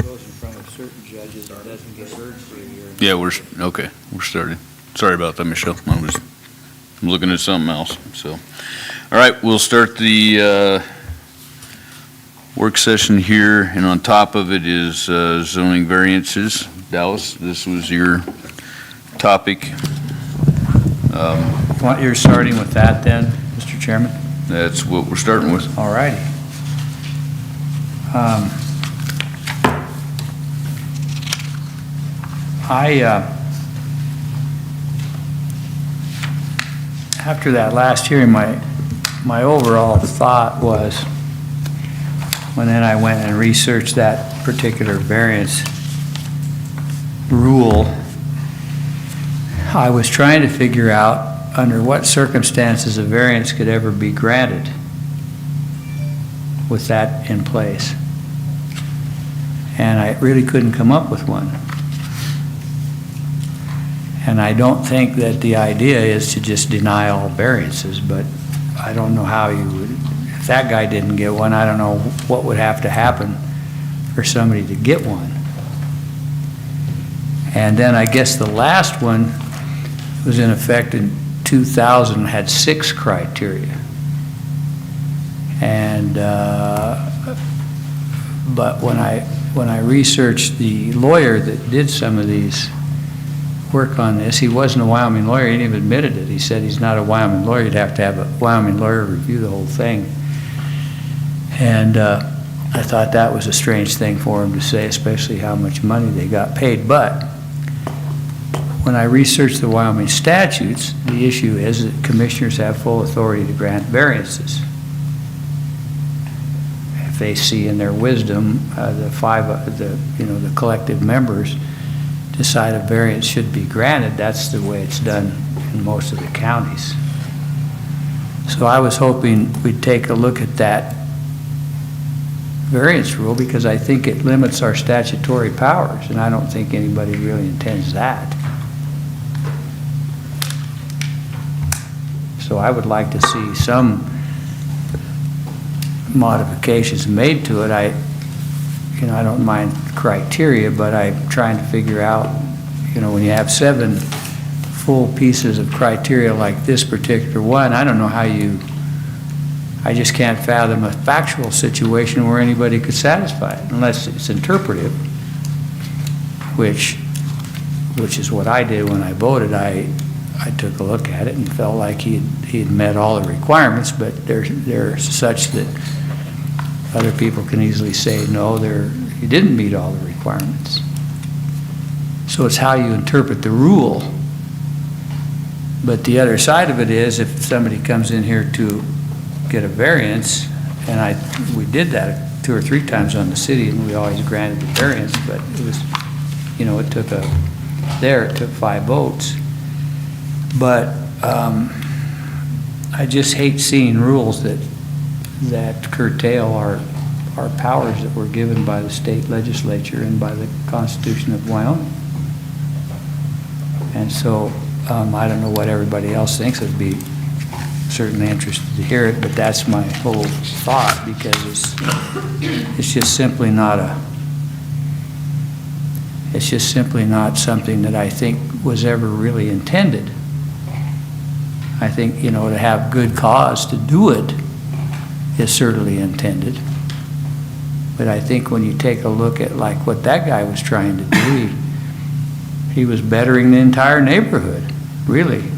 goes in front of certain judges, it doesn't get heard for a year. Yeah, we're starting. Sorry about that, Michelle. I'm looking at something else, so. All right, we'll start the work session here, and on top of it is zoning variances. Dallas, this was your topic. You're starting with that then, Mr. Chairman? That's what we're starting with. All righty. After that last hearing, my overall thought was, when then I went and researched that particular variance rule, I was trying to figure out under what circumstances a variance could ever be granted with that in place. And I really couldn't come up with one. And I don't think that the idea is to just deny all variances, but I don't know how you would, if that guy didn't get one, I don't know what would have to happen for somebody to get one. And then I guess the last one was in effect in 2000, had 6 criteria. And, but when I researched the lawyer that did some of these work on this, he wasn't a Wyoming lawyer, he didn't even admitted it. He said he's not a Wyoming lawyer, you'd have to have a Wyoming lawyer review the whole thing. And I thought that was a strange thing for him to say, especially how much money they got paid. But when I researched the Wyoming statutes, the issue is that commissioners have full authority to grant variances. If they see in their wisdom, the collective members decide a variance should be granted, that's the way it's done in most of the counties. So I was hoping we'd take a look at that variance rule, because I think it limits our statutory powers, and I don't think anybody really intends that. So I would like to see some modifications made to it. I don't mind criteria, but I'm trying to figure out, when you have 7 full pieces of criteria like this particular one, I don't know how I just can't fathom a factual situation where anybody could satisfy it unless it's interpretive, which is what I did when I voted. I took a look at it and felt like he had met all the requirements, but they're such that other people can easily say, no, he didn't meet all the requirements. So it's how you interpret the rule. But the other side of it is, if somebody comes in here to get a variance, and we did that 2 or 3 times on the city, and we always granted the variance, but it was, it took 5 votes. But I just hate seeing rules that curtail our powers that were given by the state legislature and by the Constitution of Wyoming. And so I don't know what everybody else thinks. I'd be certainly interested to hear it, but that's my whole thought, because it's just simply not something that I think was ever really intended. I think, to have good cause to do it is certainly intended. But I think when you take a look at like what that guy was trying to do, he was bettering the entire neighborhood, really.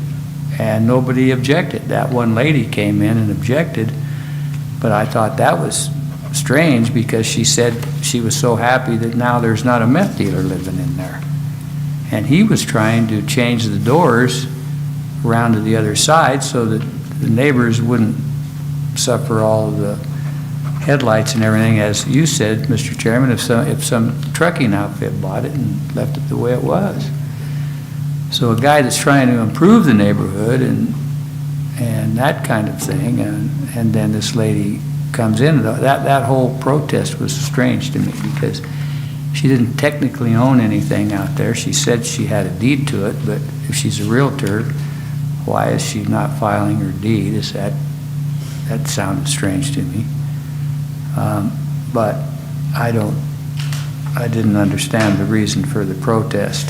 And nobody objected. That one lady came in and objected, but I thought that was strange, because she said she was so happy that now there's not a meth dealer living in there. And he was trying to change the doors around to the other side so that the neighbors wouldn't suffer all of the headlights and everything, as you said, Mr. Chairman, if some trucking outfit bought it and left it the way it was. So a guy that's trying to improve the neighborhood and that kind of thing, and then this lady comes in, that whole protest was strange to me, because she didn't technically own anything out there. She said she had a deed to it, but if she's a realtor, why is she not filing her deed? That sounded strange to me. But I I didn't understand the reason for the protest.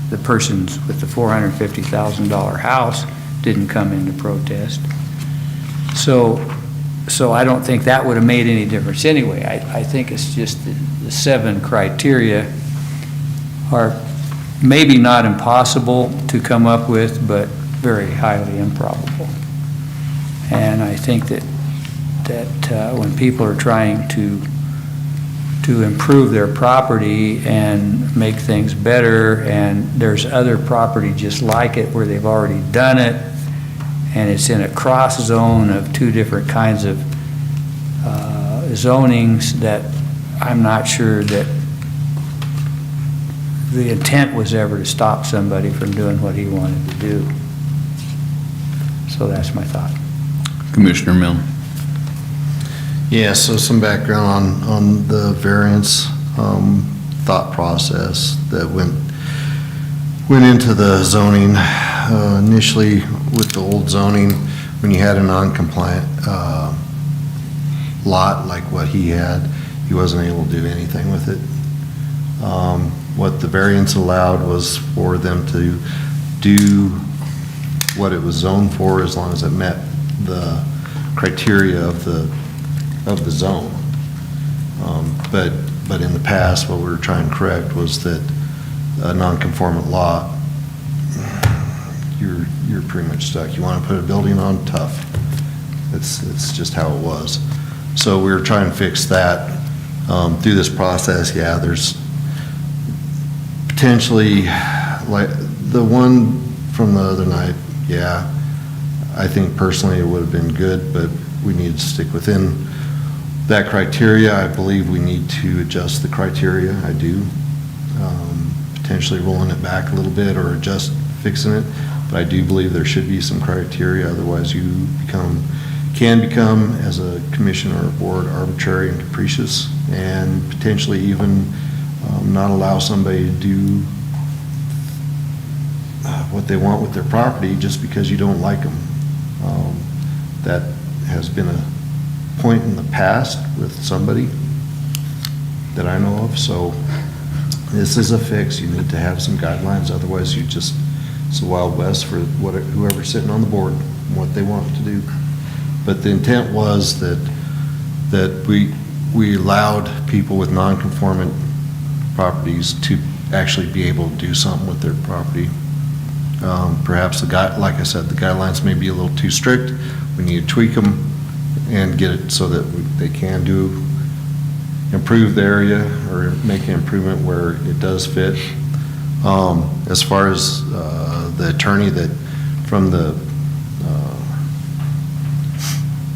The persons with the $450,000 house didn't come into protest. So I don't think that would have made any difference anyway. I think it's just the 7 criteria are maybe not impossible to come up with, but very highly improbable. And I think that when people are trying to improve their property and make things better, and there's other property just like it where they've already done it, and it's in a cross zone of 2 different kinds of zonings, that I'm not sure that the intent was ever to stop somebody from doing what he wanted to do. So that's my thought. Commissioner Milne. Yeah, so some background on the variance thought process that went into the zoning. Initially, with the old zoning, when you had a non-compliant lot like what he had, he wasn't able to do anything with it. What the variance allowed was for them to do what it was zoned for, as long as it met the criteria of the zone. But in the past, what we were trying to correct was that a non-conformant lot, you're pretty much stuck. You want to put a building on, tough. It's just how it was. So we were trying to fix that through this process. Yeah, there's potentially, like the one from the other night, yeah, I think personally it would have been good, but we need to stick within that criteria. I believe we need to adjust the criteria. I do. Potentially rolling it back a little bit or just fixing it. But I do believe there should be some criteria. Otherwise, you can become, as a commission or a board, arbitrary and capricious, and potentially even not allow somebody to do what they want with their property just because you don't like them. That has been a point in the past with somebody that I know of. So this is a fix. You need to have some guidelines. Otherwise, it's a Wild West for whoever's sitting on the board and what they want to do. But the intent was that we allowed people with non-conformant properties to actually be able to do something with their property. Perhaps like I said, the guidelines may be a little too strict. We need to tweak them and get it so that they can improve the area or make an improvement where it does fit. As far as the attorney that from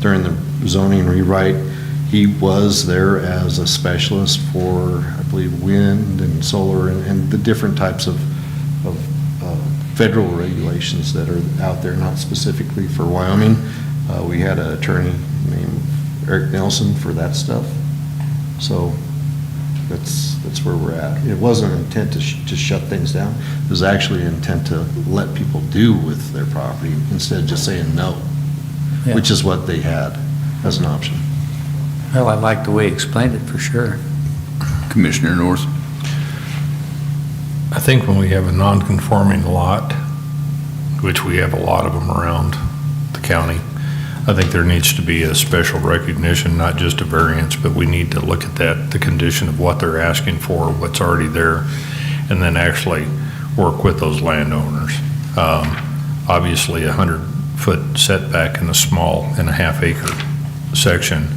during the zoning rewrite, he was there as a specialist for, I believe, wind and solar and the different types of federal regulations that are out there, not specifically for Wyoming. We had an attorney named Eric Nelson for that stuff. So that's where we're at. It wasn't an intent to shut things down. It was actually an intent to let people do with their property instead of just saying no, Yeah. which is what they had as an option. Well, I like the way he explained it for sure. Commissioner North. I think when we have a non-conforming lot, which we have a lot of them around the county, I think there needs to be a special recognition, not just a variance, but we need to look at that, the condition of what they're asking for, what's already there, and then actually work with those landowners. Obviously, 100-foot setback in a half-acre section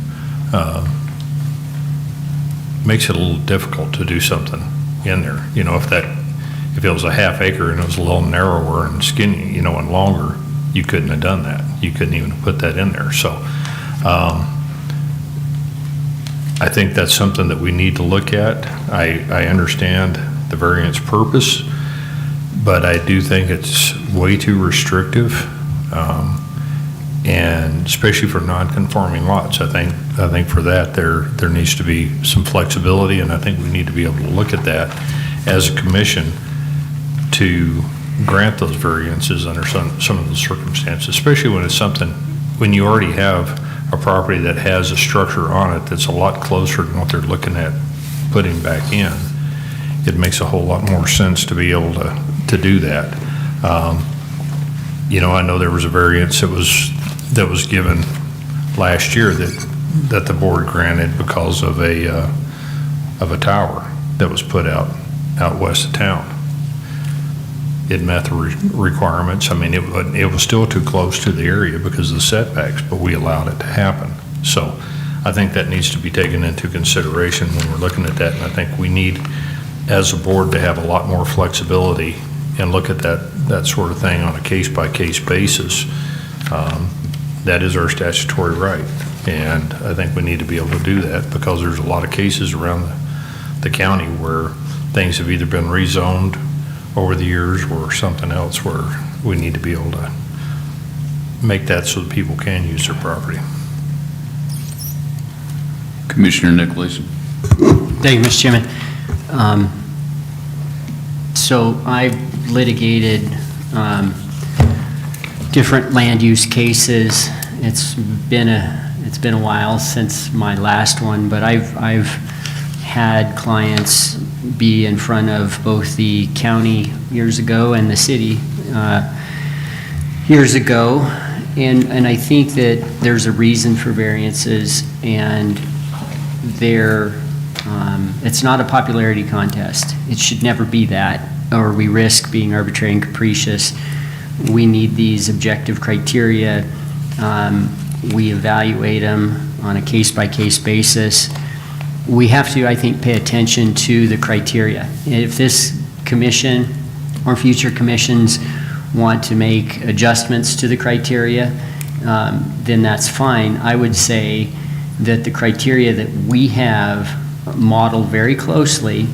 makes it a little difficult to do something in there. You know, if it was a half acre and it was a little narrower and skinny, you know, and longer, you couldn't have done that. You couldn't even put that in there. So I think that's something that we need to look at. I understand the variance purpose, but I do think it's way too restrictive, and especially for non-conforming lots. I think for that there needs to be some flexibility, and I think we need to be able to look at that as a commission to grant those variances under some of the circumstances, especially when you already have a property that has a structure on it that's a lot closer than what they're looking at putting back in. it makes a whole lot more sense to be able to do that. You know, I know there was a variance that was given last year that the board granted because of a tower that was put out west of town. It met the requirements. I mean, it was still too close to the area because of the setbacks, but we allowed it to happen. So I think that needs to be taken into consideration when we're looking at that, and I think we need, as a board, to have a lot more flexibility and look at that sort of thing on a case-by-case basis. That is our statutory right, and I think we need to be able to do that because there's a lot of cases around the county where things have either been rezoned over the years or something else where we need to be able to make that so that people can use their property. Commissioner Nicholas. Thank you, Mr. Chairman. So I've litigated different land use cases. It's been a while since my last one, but I've had clients be in front of both the county years ago and the city years ago, and I think that there's a reason for variances, and it's not a popularity contest. It should never be that, or we risk being arbitrary and capricious. We need these objective criteria. We evaluate them on a case-by-case basis. We have to, I think, pay attention to the criteria. If this commission or future commissions want to make adjustments to the criteria, then that's fine. I would say that the criteria that we have model very closely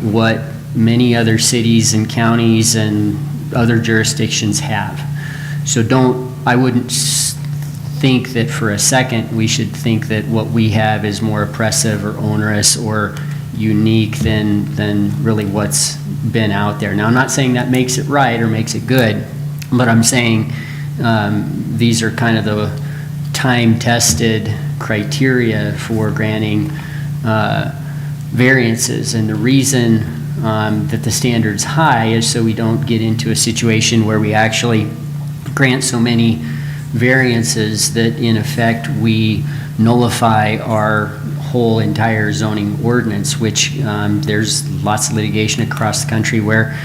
what many other cities and counties and other jurisdictions have. So I wouldn't think that for a second we should think that what we have is more oppressive or onerous or unique than really what's been out there. Now, I'm not saying that makes it right or makes it good, but I'm saying these are kind of the time-tested criteria for granting variances, and the reason that the standard's high is so we don't get into a situation where we actually grant so many variances that in effect we nullify our whole entire zoning ordinance, which there's lots of litigation across the country where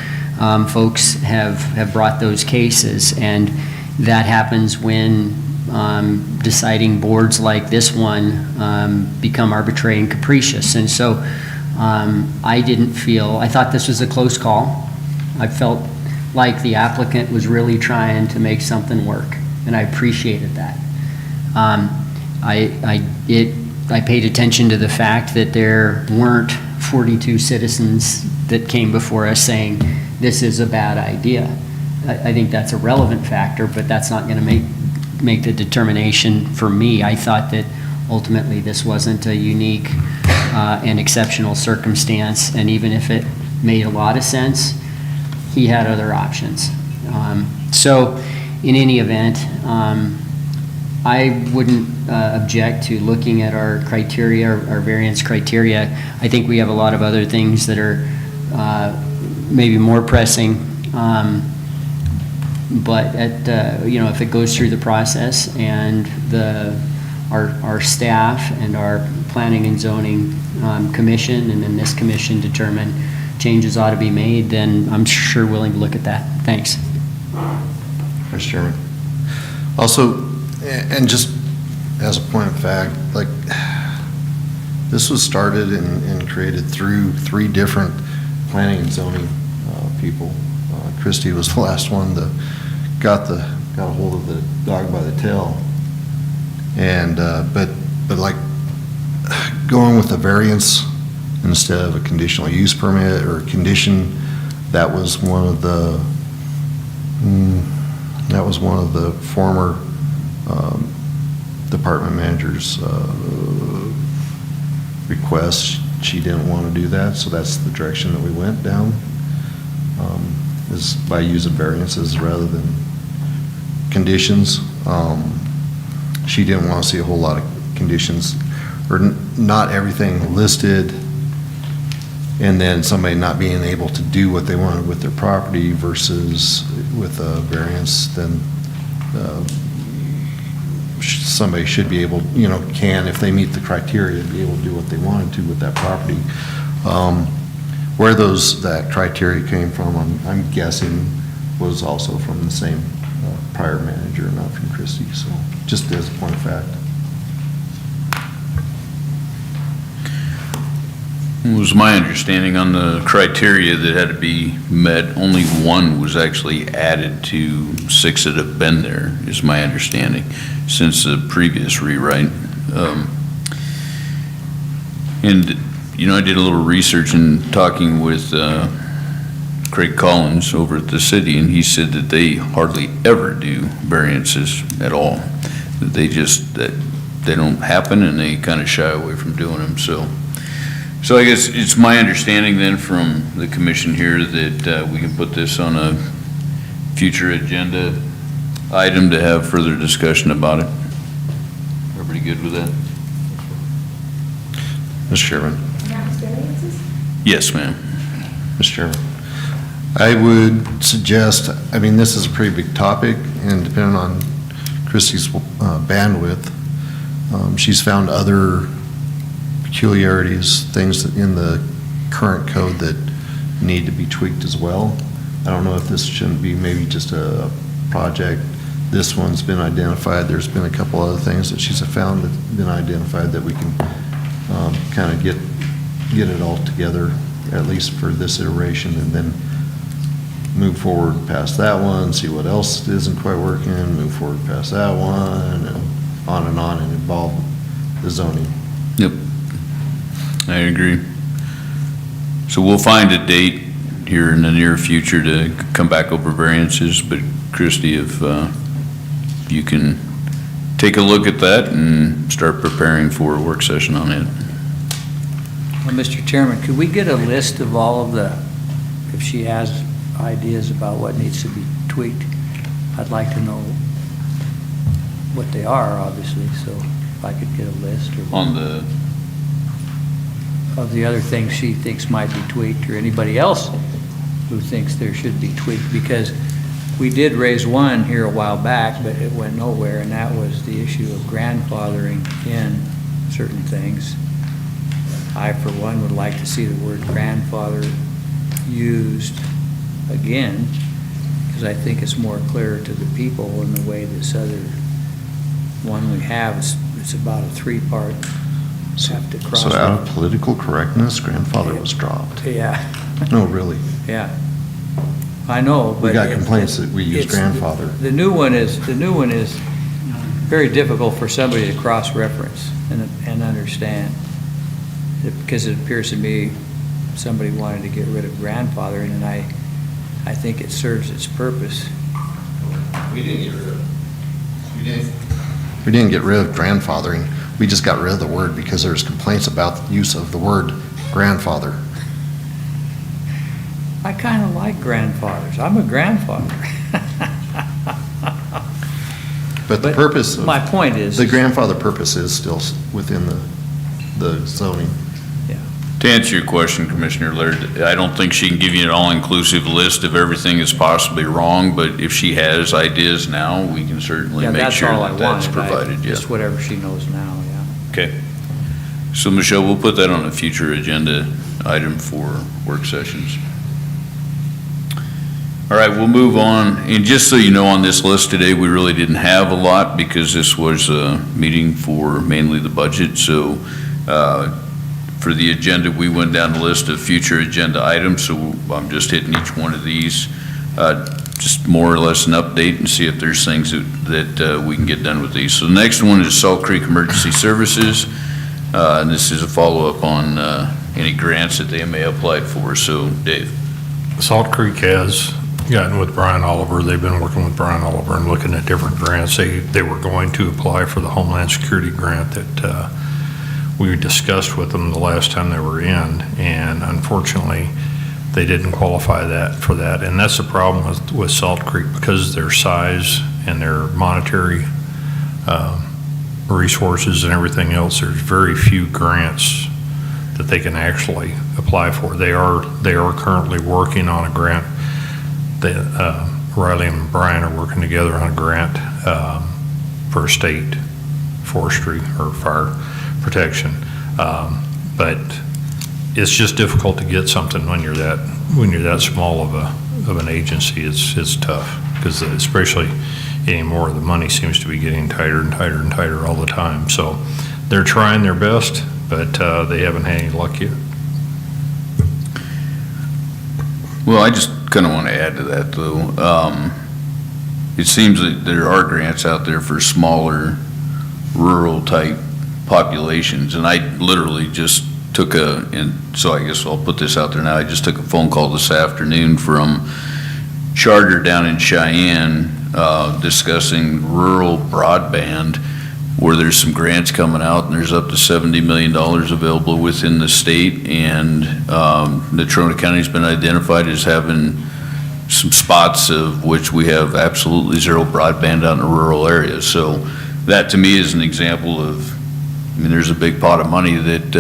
folks have brought those cases, and that happens when deciding boards like this one become arbitrary and capricious. And so I thought this was a close call. I felt like the applicant was really trying to make something work, and I appreciated that. I paid attention to the fact that there weren't 42 citizens that came before us saying this is a bad idea. I think that's a relevant factor, but that's not going to make the determination for me. I thought that ultimately this wasn't a unique and exceptional circumstance, and even if it made a lot of sense, he had other options. So in any event, I wouldn't object to looking at our criteria, our variance criteria. I think we have a lot of other things that are maybe more pressing, but if it goes through the process and our staff and our planning and zoning commission and then this commission determine changes ought to be made, then I'm sure willing to look at that. Thanks. Mr. Chairman. Also, and just as a point of fact, like, this was started and created through 3 different planning and zoning people. Christie was the last one that got a hold of the dog by the tail. And but like going with a variance instead of a conditional use permit or a condition, that was one of the former department manager's requests. She didn't want to do that, so that's the direction that we went down, is by using variances rather than conditions. She didn't want to see a whole lot of conditions, or not everything listed and then somebody not being able to do what they wanted with their property versus with a variance, then somebody should be able, can, if they meet the criteria, be able to do what they wanted to with that property. Where that criteria came from, I'm guessing, was also from the same prior manager, not from Christie, so just as a point of fact. It was my understanding on the criteria that had to be met, only one was actually added to 6 that have been there, is my understanding, since the previous rewrite. And, I did a little research and talking with Craig Collins over at the city, and he said that they hardly ever do variances at all. That they don't happen, and they kind of shy away from doing them, So I guess it's my understanding then from the commission here that we can put this on a future agenda item to have further discussion about it. Everybody good with that? Mr. Chairman. Variances? Yes, ma'am. Mr. Chairman. I would suggest, this is a pretty big topic, and depending on Christie's bandwidth, she's found other peculiarities, things that in the current code that need to be tweaked as well. I don't know if this shouldn't be maybe just a project. This one's been identified. There's been a couple other things that she's found that have been identified that we can kind of get it all together, at least for this iteration, and then move forward past that one, see what else isn't quite working, move forward past that one, and on, and involve the zoning. Yep. I agree. So we'll find a date here in the near future to come back over variances, but Christie, if you can take a look at that and start preparing for a work session on it. Well, Mr. Chairman, could we get a list of all of if she has ideas about what needs to be tweaked? I'd like to know what they are, obviously, so if I could get a list of the other things she thinks might be tweaked, or anybody else who thinks there should be tweaked, because we did raise one here a while back, but it went nowhere, and that was the issue of grandfathering in certain things. I, for one, would like to see the word grandfather used again, because I think it's more clear to the people in the way this other one we have, it's about a 3-part. Have to cross So out of political correctness, grandfather was dropped. Yeah. No, really. Yeah. I know, but. We got complaints that we use it's- grandfather. The new one is very difficult for somebody to cross-reference and understand. Because it appears to me somebody wanted to get rid of grandfathering, and I think it serves its purpose. We didn't get rid of. We didn't get rid of grandfathering. We just got rid of the word because there's complaints about the use of the word grandfather. I kind of like grandfathers. I'm a grandfather. But the purpose of. My point is. The grandfather purpose is still within the zoning. To answer your question, Commissioner Laird, I don't think she can give you an all-inclusive list of everything that's possibly wrong, but if she has ideas now, we can certainly Yeah, make that's sure all I that that's wanted. provided, yeah. Just whatever she knows now, yeah. Okay. So, Michelle, we'll put that on a future agenda item for work sessions. All right, we'll move on. And just so you know, on this list today, we really didn't have a lot because this was a meeting for mainly the budget. So, for the agenda, we went down the list of future agenda items, so I'm just hitting each one of these, just more or less an update and see if there's things that we can get done with these. So the next one is Salt Creek Emergency Services, and this is a follow-up on any grants that they may have applied for. So, Dave. Salt Creek has gotten with Brian Oliver. They've been working with Brian Oliver and looking at different grants. They were going to apply for the Homeland Security grant that we discussed with them the last time they were in, and unfortunately, they didn't qualify for that. And that's the problem with Salt Creek, because of their size and their monetary resources and everything else. There's very few grants that they can actually apply for. They are currently working on a grant. Riley and Brian are working together on a grant for state forestry or fire protection. But it's just difficult to get something when you're that small of an agency. It's tough, because especially anymore, the money seems to be getting tighter and tighter and tighter all the time. So they're trying their best, but they haven't had any luck yet. Well, I just kind of want to add to that, though. It seems that there are grants out there for smaller, rural-type populations, and I literally just took so I guess I'll put this out there now, I just took a phone call this afternoon from Charter down in Cheyenne, discussing rural broadband, where there's some grants coming out, and there's up to $70 million available within the state, and Natrona County's been identified as having some spots of which we have absolutely zero broadband out in the rural areas. So that, to me, is an example of, I mean, there's a big pot of money that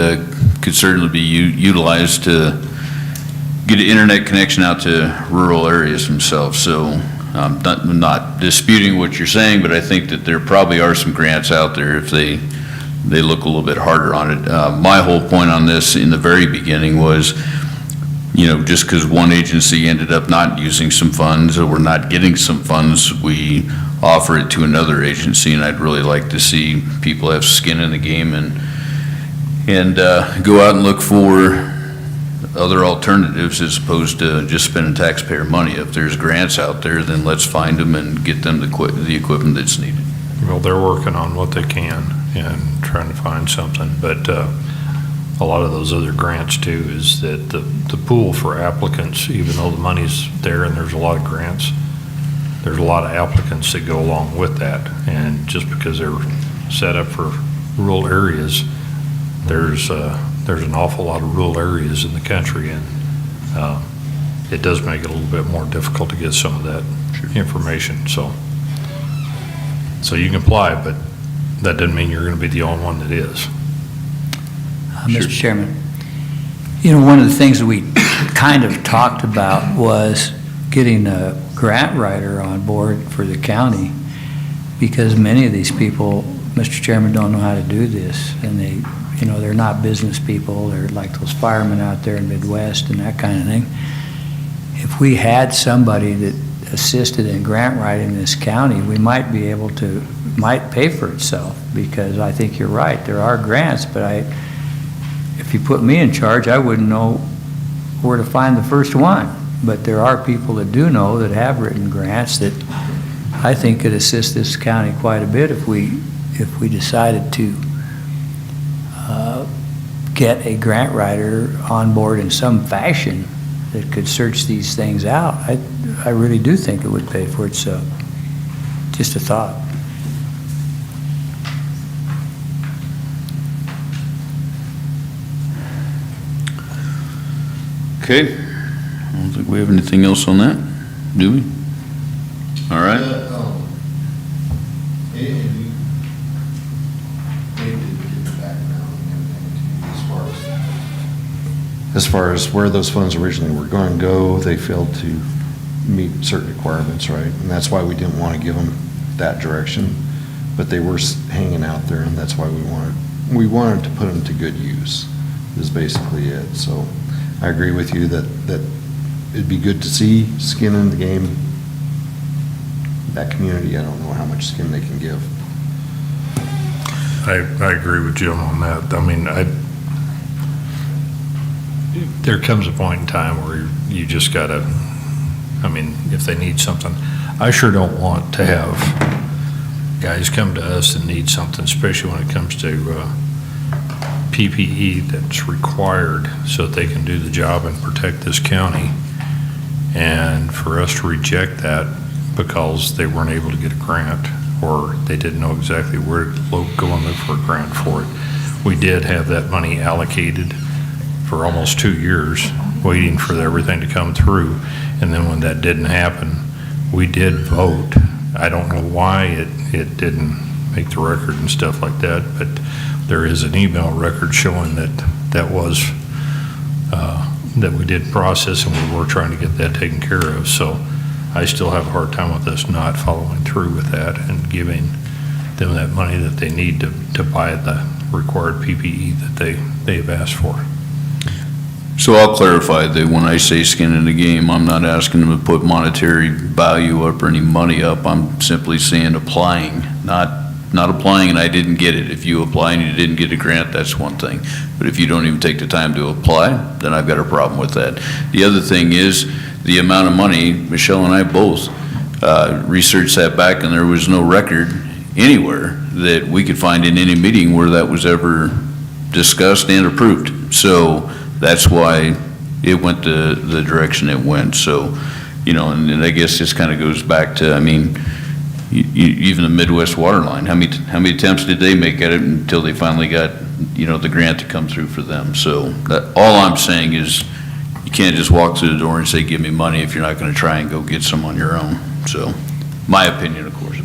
could certainly be utilized to get an internet connection out to rural areas themselves. So I'm not disputing what you're saying, but I think that there probably are some grants out there if they look a little bit harder on it. My whole point on this in the very beginning was, just because one agency ended up not using some funds or not getting some funds, we offer it to another agency, and I'd really like to see people have skin in the game and go out and look for other alternatives as opposed to just spending taxpayer money. If there's grants out there, then let's find them and get them the equipment that's needed. Well, they're working on what they can and trying to find something, but a lot of those other grants too is that the pool for applicants, even though the money's there and there's a lot of grants, there's a lot of applicants that go along with that, and just because they're set up for rural areas, there's an awful lot of rural areas in the country, and it does make it a little bit more difficult to get some of that information. So you can apply, but that doesn't mean you're going to be the only one that is. Mr. Chairman, one of the things that we kind of talked about was getting a grant writer on board for the county, because many of these people, Mr. Chairman, don't know how to do this, and they're not business people. They're like those firemen out there in Midwest and that kind of thing. If we had somebody that assisted in grant writing in this county, we might be able to, might pay for itself, because I think you're right. There are grants, but if you put me in charge, I wouldn't know where to find the first one. But there are people that do know, that have written grants, that I think could assist this county quite a bit if we decided to get a grant writer on board in some fashion that could search these things out. I really do think it would pay for itself. Just a thought. Okay, I don't think we have anything else on that, do we? All right. As far as where those funds originally were going to go, they failed to meet certain requirements, right? And that's why we didn't want to give them that direction, but they were hanging out there, and that's why we wanted to put them to good use, is basically it. So I agree with you that it'd be good to see skin in the game. That community, I don't know how much skin they can give. I agree with Jim on that. I mean, there comes a point in time where you just gotta, if they need something, I sure don't want to have guys come to us and need something, especially when it comes to PPE that's required so that they can do the job and protect this county, and for us to reject that because they weren't able to get a grant, or they didn't know exactly where to go and look for a grant for it. We did have that money allocated for almost 2 years, waiting for everything to come through, and then when that didn't happen, we did vote. I don't know why it didn't make the record and stuff like that, but there is an email record showing that that was, that we did process, and we were trying to get that taken care of. So I still have a hard time with us not following through with that and giving them that money that they need to buy the required PPE that they've asked for. So I'll clarify that when I say skin in the game, I'm not asking them to put monetary value up or any money up. I'm simply saying applying, not applying and I didn't get it. If you apply and you didn't get a grant, that's one thing. But if you don't even take the time to apply, then I've got a problem with that. The other thing is the amount of money. Michelle and I both researched that back, and there was no record anywhere that we could find in any meeting where that was ever discussed and approved. So that's why it went the direction it went. So, you know, and I guess this kind of goes back to, I mean, even the Midwest water line, how many attempts did they make at it until they finally got, you know, the grant to come through for them? So all I'm saying is you can't just walk through the door and say, give me money if you're not going to try and go get some on your own. So my opinion, of course.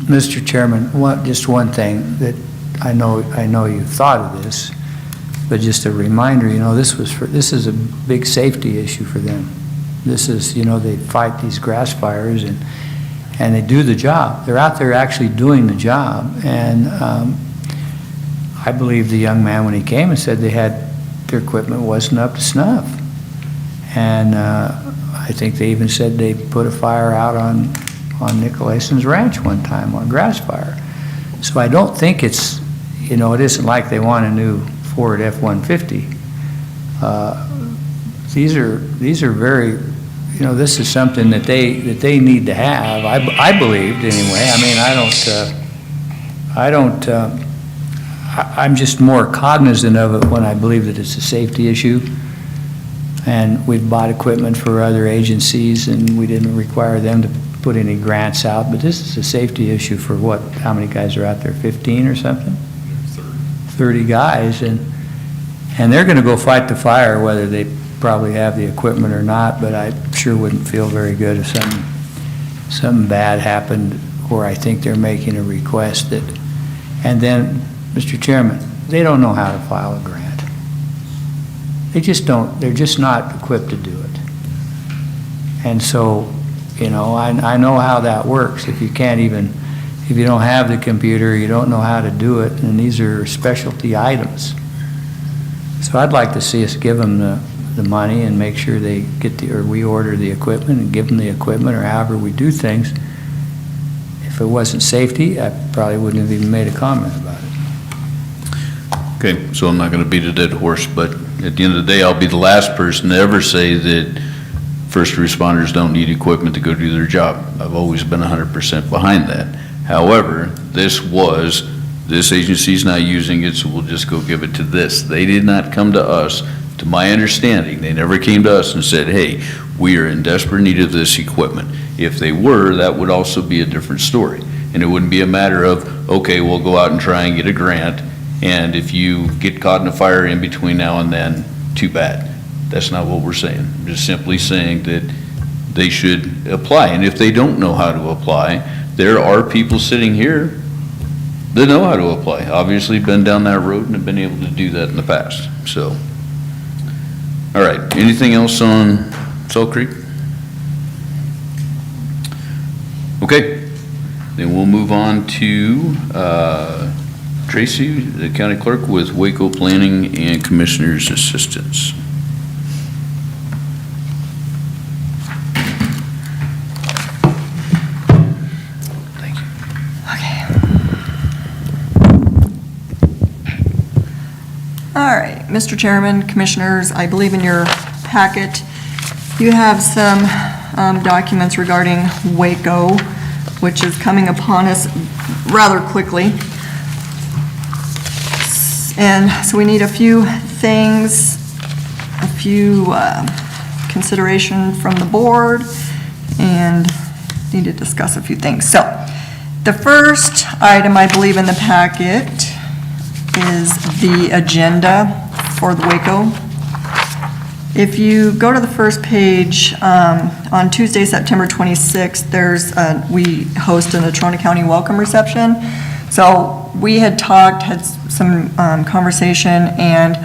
Mr. Chairman, just one thing that I know you thought of this, but just a reminder, you know, this is a big safety issue for them. This is, you know, they fight these grass fires and they do the job. They're out there actually doing the job. And I believe the young man, when he came and said their equipment wasn't up to snuff. And I think they even said they put a fire out on Nicolauson's ranch one time on grass fire. So I don't think it's, you know, it isn't like they want a new Ford F-150. These are very, you know, this is something that they need to have. I believed anyway. I mean, I'm just more cognizant of it when I believe that it's a safety issue. And we've bought equipment for other agencies, and we didn't require them to put any grants out, but this is a safety issue for what, how many guys are out there, 15 or something? 30 guys, and they're gonna go fight the fire, whether they probably have the equipment or not, but I sure wouldn't feel very good if something bad happened, or I think they're making a request that, and then, Mr. Chairman, they don't know how to file a grant. They just don't, they're just not equipped to do it. And so, you know, I know how that works. If you don't have the computer, you don't know how to do it, and these are specialty items. So I'd like to see us give them the money and make sure they get or we order the equipment and give them the equipment, or however we do things. If it wasn't safety, I probably wouldn't have even made a comment about it. Okay, so I'm not going to beat a dead horse, but at the end of the day, I'll be the last person to ever say that first responders don't need equipment to go do their job. I've always been 100% behind that. However, this agency's not using it, so we'll just go give it to this. They did not come to us, to my understanding, they never came to us and said, hey, we are in desperate need of this equipment. If they were, that would also be a different story. And it wouldn't be a matter of, okay, we'll go out and try and get a grant, and if you get caught in a fire in between now and then, too bad. That's not what we're saying. I'm just simply saying that they should apply. And if they don't know how to apply, there are people sitting here that know how to apply. Obviously been down that road and have been able to do that in the past. So, all right, anything else on Salt Creek? Okay, then we'll move on to Tracy, the county clerk with Waco Planning and Commissioner's Assistance. Thank you. Okay. All right, Mr. Chairman, Commissioners, I believe in your packet, you have some documents regarding Waco, which is coming upon us rather quickly. And so we need a few things, a few consideration from the board, and need to discuss a few things. So the first item, I believe, in the packet is the agenda for the Waco. If you go to the first page, on Tuesday, September 26th, we host a Natrona County welcome reception. So we had had some conversation, and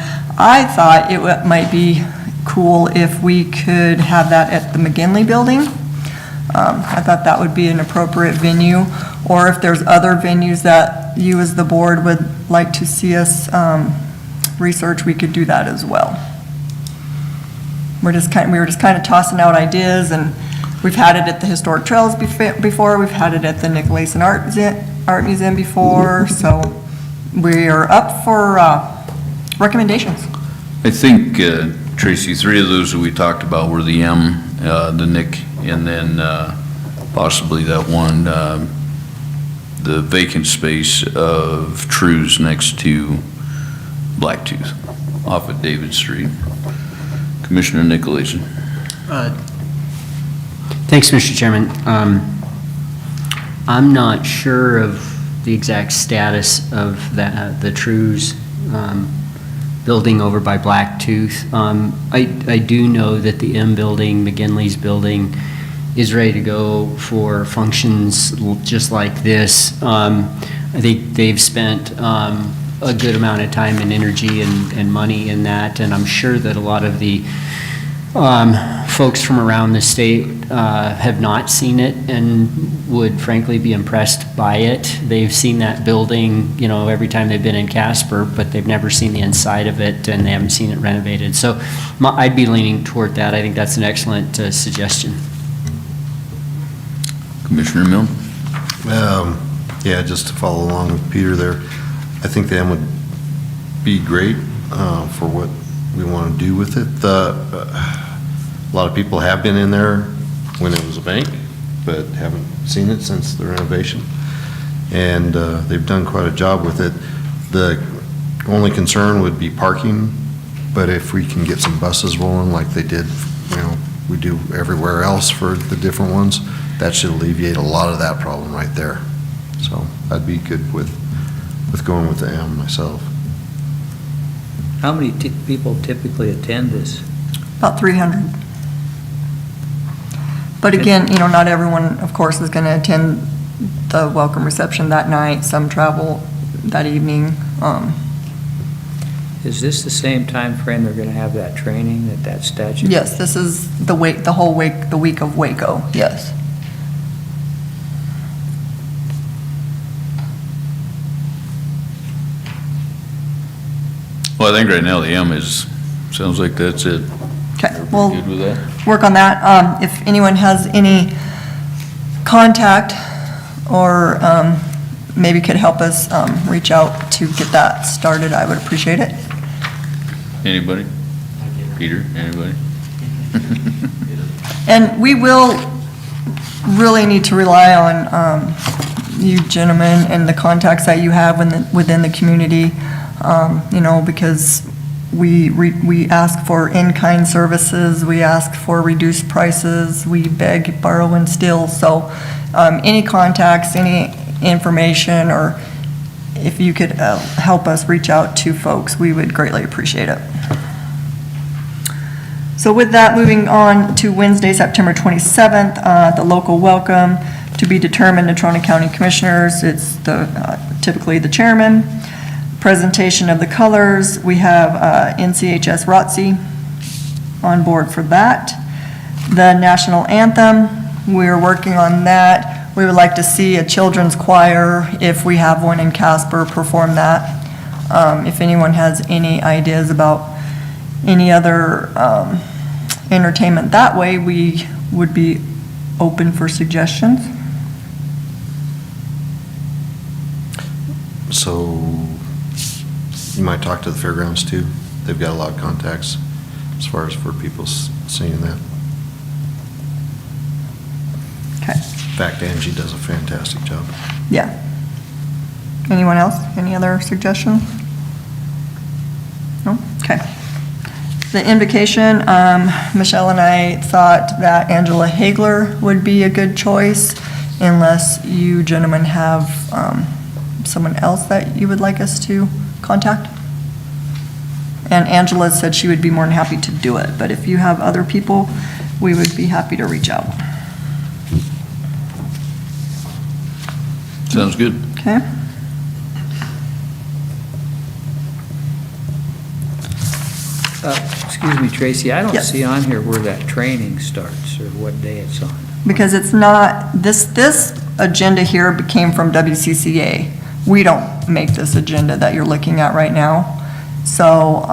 I thought it might be cool if we could have that at the McGinley Building. I thought that would be an appropriate venue, or if there's other venues that you as the board would like to see us research, we could do that as well. We were just kind of tossing out ideas, and we've had it at the Historic Trails before, we've had it at the Equalization Art Museum before, so we are up for recommendations. I think, Tracy, 3 of those that we talked about were the M, the Nick, and then possibly that one, the vacant space of True's next to Blacktooth off of David Street. Commissioner Nicolation. Thanks, Mr. Chairman. I'm not sure of the exact status of the True's building over by Blacktooth. I do know that the M building, McGinley's building, is ready to go for functions just like this. I think they've spent a good amount of time and energy and money in that, and I'm sure that a lot of the folks from around the state have not seen it and would frankly be impressed by it. They've seen that building, you know, every time they've been in Casper, but they've never seen the inside of it, and they haven't seen it renovated. So I'd be leaning toward that. I think that's an excellent suggestion. Commissioner Milne. Yeah, just to follow along with Peter there, I think that would be great for what we want to do with it. A lot of people have been in there when it was a bank, but haven't seen it since the renovation. And they've done quite a job with it. The only concern would be parking, but if we can get some buses rolling like they did, you know, we do everywhere else for the different ones, that should alleviate a lot of that problem right there. So I'd be good with going with the M myself. How many people typically attend this? About 300. But again, you know, not everyone, of course, is going to attend the welcome reception that night. Some travel that evening. Is this the same time frame they're going to have that training, that statute? Yes, this is the week of Waco, yes. Well, I think right now the M sounds like that's it. Okay, we'll Good with that? work on that. If anyone has any contact or maybe could help us reach out to get that started, I would appreciate it. Anybody? Peter, anybody? And we will really need to rely on you gentlemen and the contacts that you have within the community, you know, because we ask for in-kind services, we ask for reduced prices, we beg, borrow, and steal. So any contacts, any information, or if you could help us reach out to folks, we would greatly appreciate it. So with that, moving on to Wednesday, September 27th, the local welcome to be determined, Natrona County Commissioners. It's typically the chairman. Presentation of the colors. We have NCHS ROTC on board for that. The national anthem, we're working on that. We would like to see a children's choir, if we have one in Casper, perform that. If anyone has any ideas about any other entertainment that way, we would be open for suggestions. So you might talk to the fairgrounds too. They've got a lot of contacts as far as for people seeing that. Okay, In fact, Angie does a fantastic job. yeah. Anyone else? Any other suggestions? No? Okay. The invocation, Michelle and I thought that Angela Hagler would be a good choice, unless you gentlemen have someone else that you would like us to contact. And Angela said she would be more than happy to do it, but if you have other people, we would be happy to reach out. Sounds good. Okay? Excuse me, Tracy, I don't Yes. see on here where that training starts or what day it's on. Because it's not, this agenda here came from WCCA. We don't make this agenda that you're looking at right now. So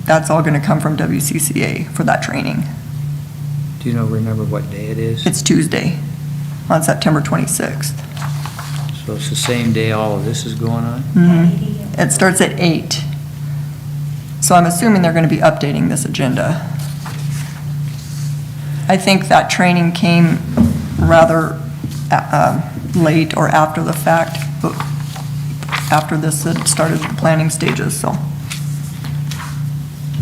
that's all going to come from WCCA for that training. Do you remember what day it is? It's Tuesday on September 26th. So it's the same day all of this is going on? It starts at 8. So I'm assuming they're going to be updating this agenda. I think that training came rather late or after the fact, but after this had started the planning stages, so.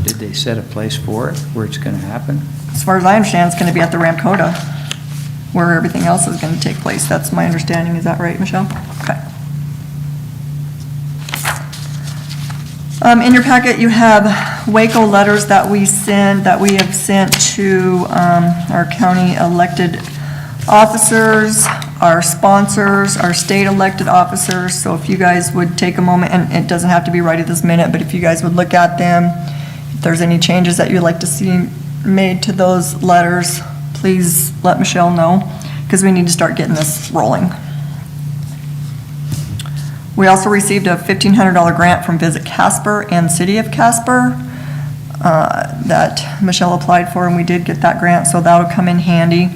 Did they set a place for it, where it's going to happen? As far as I understand, it's going to be at the Ramcota, where everything else is going to take place. That's my understanding. Is that right, Michelle? Okay. In your packet, you have Waco letters that we have sent to our county elected officers, our sponsors, our state elected officers. So if you guys would take a moment, and it doesn't have to be right at this minute, but if you guys would look at them, if there's any changes that you'd like to see made to those letters, please let Michelle know, because we need to start getting this rolling. We also received a $1,500 grant from Visit Casper and City of Casper that Michelle applied for, and we did get that grant, so that'll come in handy.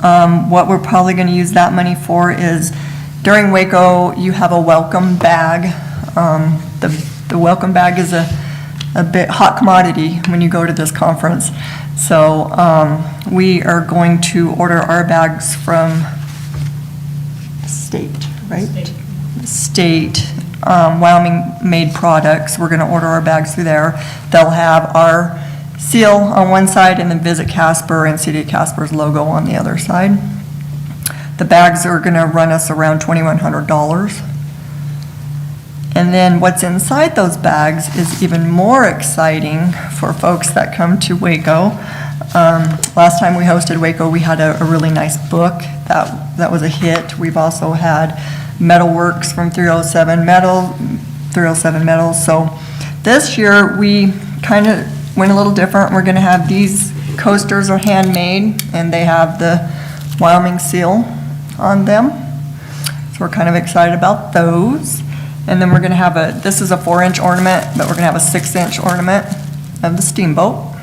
What we're probably going to use that money for is, during Waco, you have a welcome bag. The welcome bag is a bit hot commodity when you go to this conference. So we are going to order our bags from state, right? State, Wyoming-made products. We're going to order our bags through there. They'll have our seal on one side and then Visit Casper and City of Casper's logo on the other side. The bags are going to run us around $2,100. And then what's inside those bags is even more exciting for folks that come to Waco. Last time we hosted Waco, we had a really nice book that was a hit. We've also had Metalworks from 307 Metals. So this year we kind of went a little different. We're going to have these coasters are handmade and they have the Wyoming seal on them. So we're kind of excited about those. And then we're going to have this is a 4-inch ornament, but we're going to have a 6-inch ornament of the steamboat.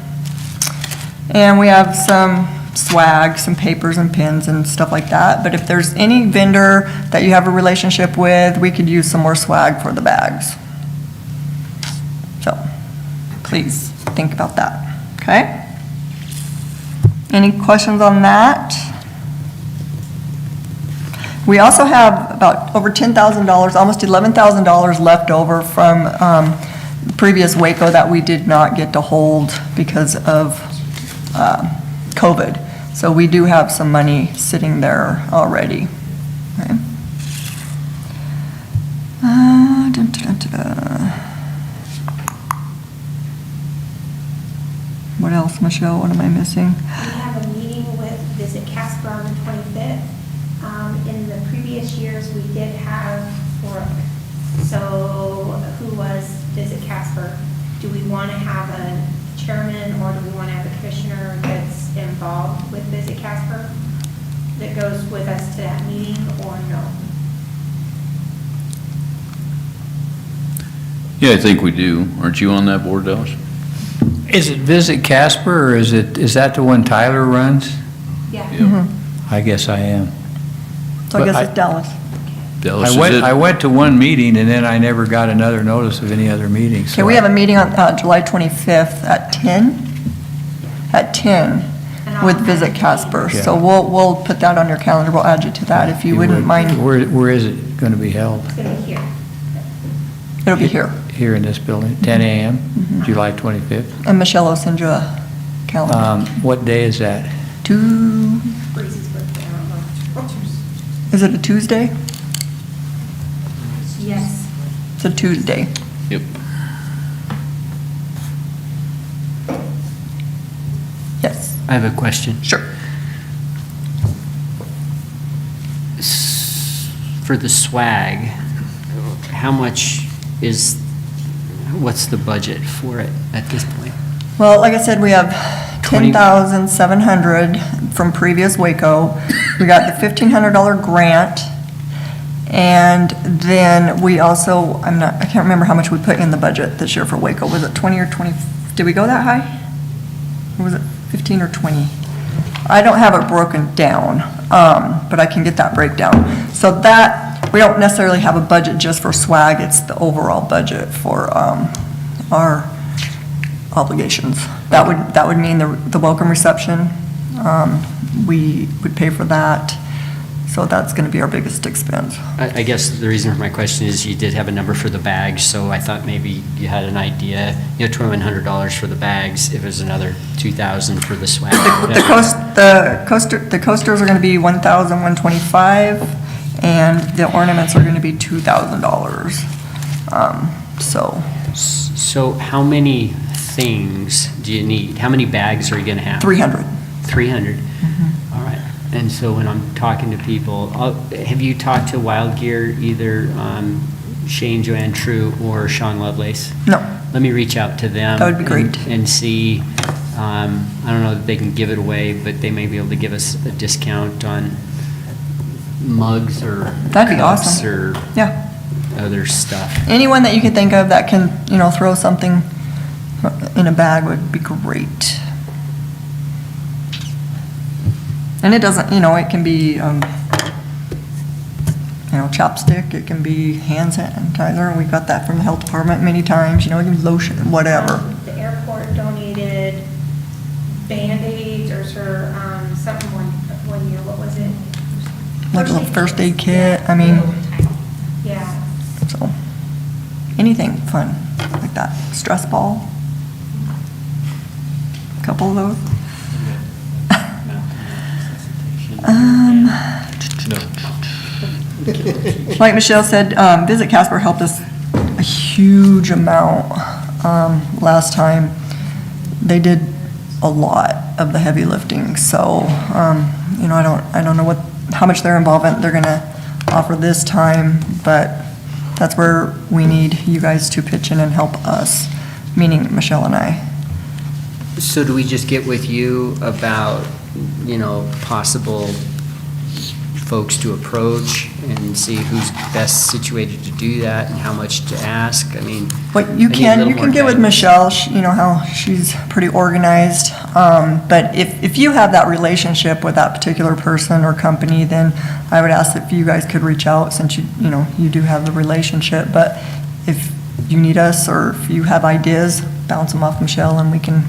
And we have some swag, some papers and pins and stuff like that. But if there's any vendor that you have a relationship with, we could use some more swag for the bags. So please think about that, okay? Any questions on that? We also have about over $10,000, almost $11,000 left over from previous Waco that we did not get to hold because of COVID. So we do have some money sitting there already. Okay. What else, Michelle? What am I missing? We have a meeting with Visit Casper on the 25th. In the previous years, we did have Brooke. So who was Visit Casper? Do we want to have a chairman or do we want to have a commissioner that's involved with Visit Casper that goes with us to that meeting or no? Yeah, I think we do. Aren't you on that board, Dallas? Is it Visit Casper, or is that the one Tyler runs? Yeah. I guess I am. So I guess But it's Dallas. Dallas, is I it? went to one meeting, and then I never got another notice of any other meetings. Okay, we have a meeting on July 25th at 10? At 10 with Visit Casper. So we'll put that on your calendar. We'll add you to that if you wouldn't mind. Where is it going to be held? It's going to be here. It'll be here. Here in this building, 10 a.m., July 25th. And Michelle will send you a calendar. What day is that? Breezy's birthday, I don't know. Is it a Tuesday? Yes. It's a Tuesday. Yep. Yes. I have a question. Sure. For the swag, how much what's the budget for it at this point? Well, like I said, we have 20 10,700 from previous Waco. We got the $1,500 grant. And then we also, I can't remember how much we put in the budget this year for Waco. Was it 20 or 20? Did we go that high? Or was it 15 or 20? I don't have it broken down, but I can get that breakdown. So that, we don't necessarily have a budget just for swag, it's the overall budget for our obligations. That would mean the welcome reception, we would pay for that. So that's going to be our biggest expense. I guess the reason for my question is you did have a number for the bags, so I thought maybe you had an idea. You had $2,100 for the bags, if it was another $2,000 for the swag. The coasters are going to be $1,125, and the ornaments are going to be $2,000. So how many things do you need? How many bags are you going to have? 300. 300? All right. And so when I'm talking to people, have you talked to Wild Gear, either Shane, Joanne True, or Sean Lovelace? No. Let me reach out to them. That would be great. And see, I don't know that they can give it away, but they may be able to give us a discount on mugs or That'd be cups awesome. or Yeah. other stuff. Anyone that you can think of that can, throw something in a bag would be great. And it doesn't, it can be, chapstick, it can be hand sanitizer. We got that from the health department many times, it can be lotion, whatever. The airport donated Band-Aids or something one year, what was it? Like a little first aid kit, Yeah. so, anything fun like that. Stress ball. A couple of those. Like Michelle said, Visit Casper helped us a huge amount last time. They did a lot of the heavy lifting, so, I don't know how much they're gonna offer this time, but that's where we need you guys to pitch in and help us, meaning Michelle and I. So do we just get with you about, possible folks to approach and see who's best situated to do that and how much to ask? What I you need a can, little you can more get with guidance. Michelle, how she's pretty organized. But if you have that relationship with that particular person or company, then I would ask if you guys could reach out since you do have the relationship. But if you need us or if you have ideas, bounce them off Michelle and we can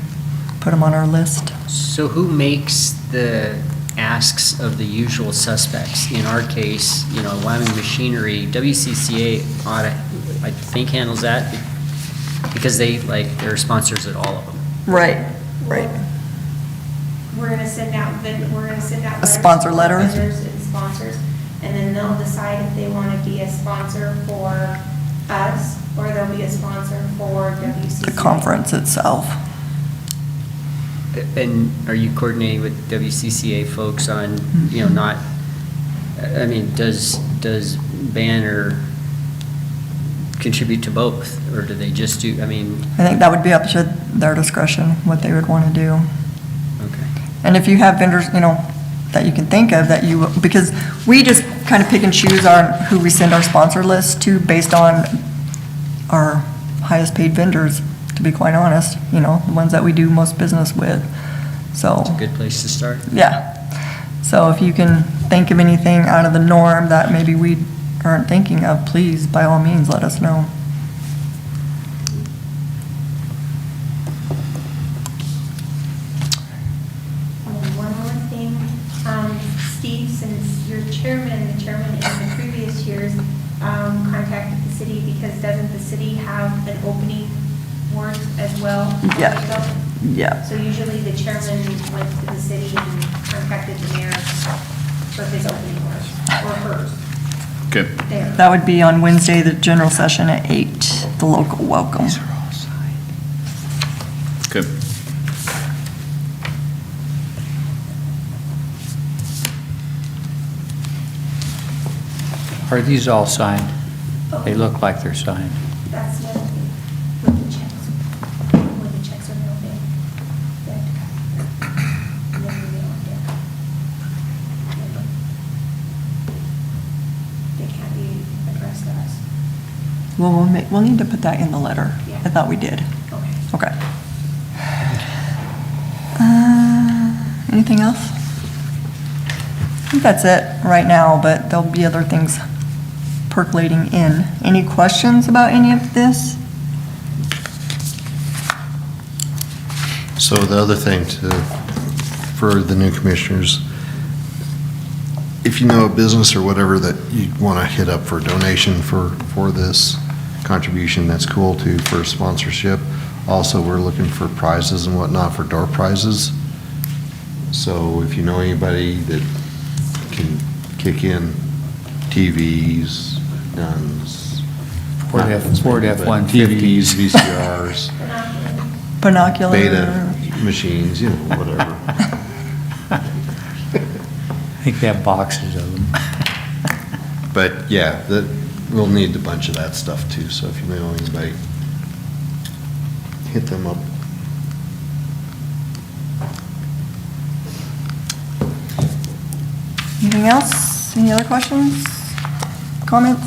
put them on our list. So who makes the asks of the usual suspects? In our case, Wyoming Machinery, WCCA I think handles that because they're sponsors at all of them. Right. We're gonna send out A sponsor letter? Vendors and sponsors, and then they'll decide if they wanna be a sponsor for us, or they'll be a sponsor for WCCA. The conference itself. And are you coordinating with WCCA folks on, does Banner contribute to both, or do they just do, I think that would be up to their discretion, what they would want to do. okay. And if you have vendors, that you can think of because we just kind of pick and choose who we send our sponsor list to based on our highest paid vendors, to be quite honest, the ones that we do most business with, so. It's a good place to start. Yeah. So if you can think of anything out of the norm that maybe we aren't thinking of, please, by all means, let us know. One more thing, Steve, since you're the chairman in the previous years, contacted the city because doesn't the city have an opening warrant as well? Yeah. Yeah. So usually the chairman went to the city and contacted the mayor for his opening warrant, or hers, Okay. there. That would be on Wednesday, the general session at 8, the local welcome. Okay. Are these all signed? They look like they're signed. That's the other thing. We'll need to put that in the letter. Yeah. I thought we did. Okay. Okay. Anything else? I think that's it right now, but there'll be other things percolating in. Any questions about any of this? So the other thing for the new commissioners, if you know a business or whatever that you want to hit up for a donation for this contribution, that's cool too, for sponsorship. Also, we're looking for prizes and whatnot for door prizes. So if you know anybody that can kick in TVs, guns. Ford F-150s. TVs, VCRs, Binocular? beta machines, you know, whatever. I think they have boxes of them. But yeah, we'll need a bunch of that stuff too, so if you know anybody, hit them up. Anything else? Any other questions? Comments?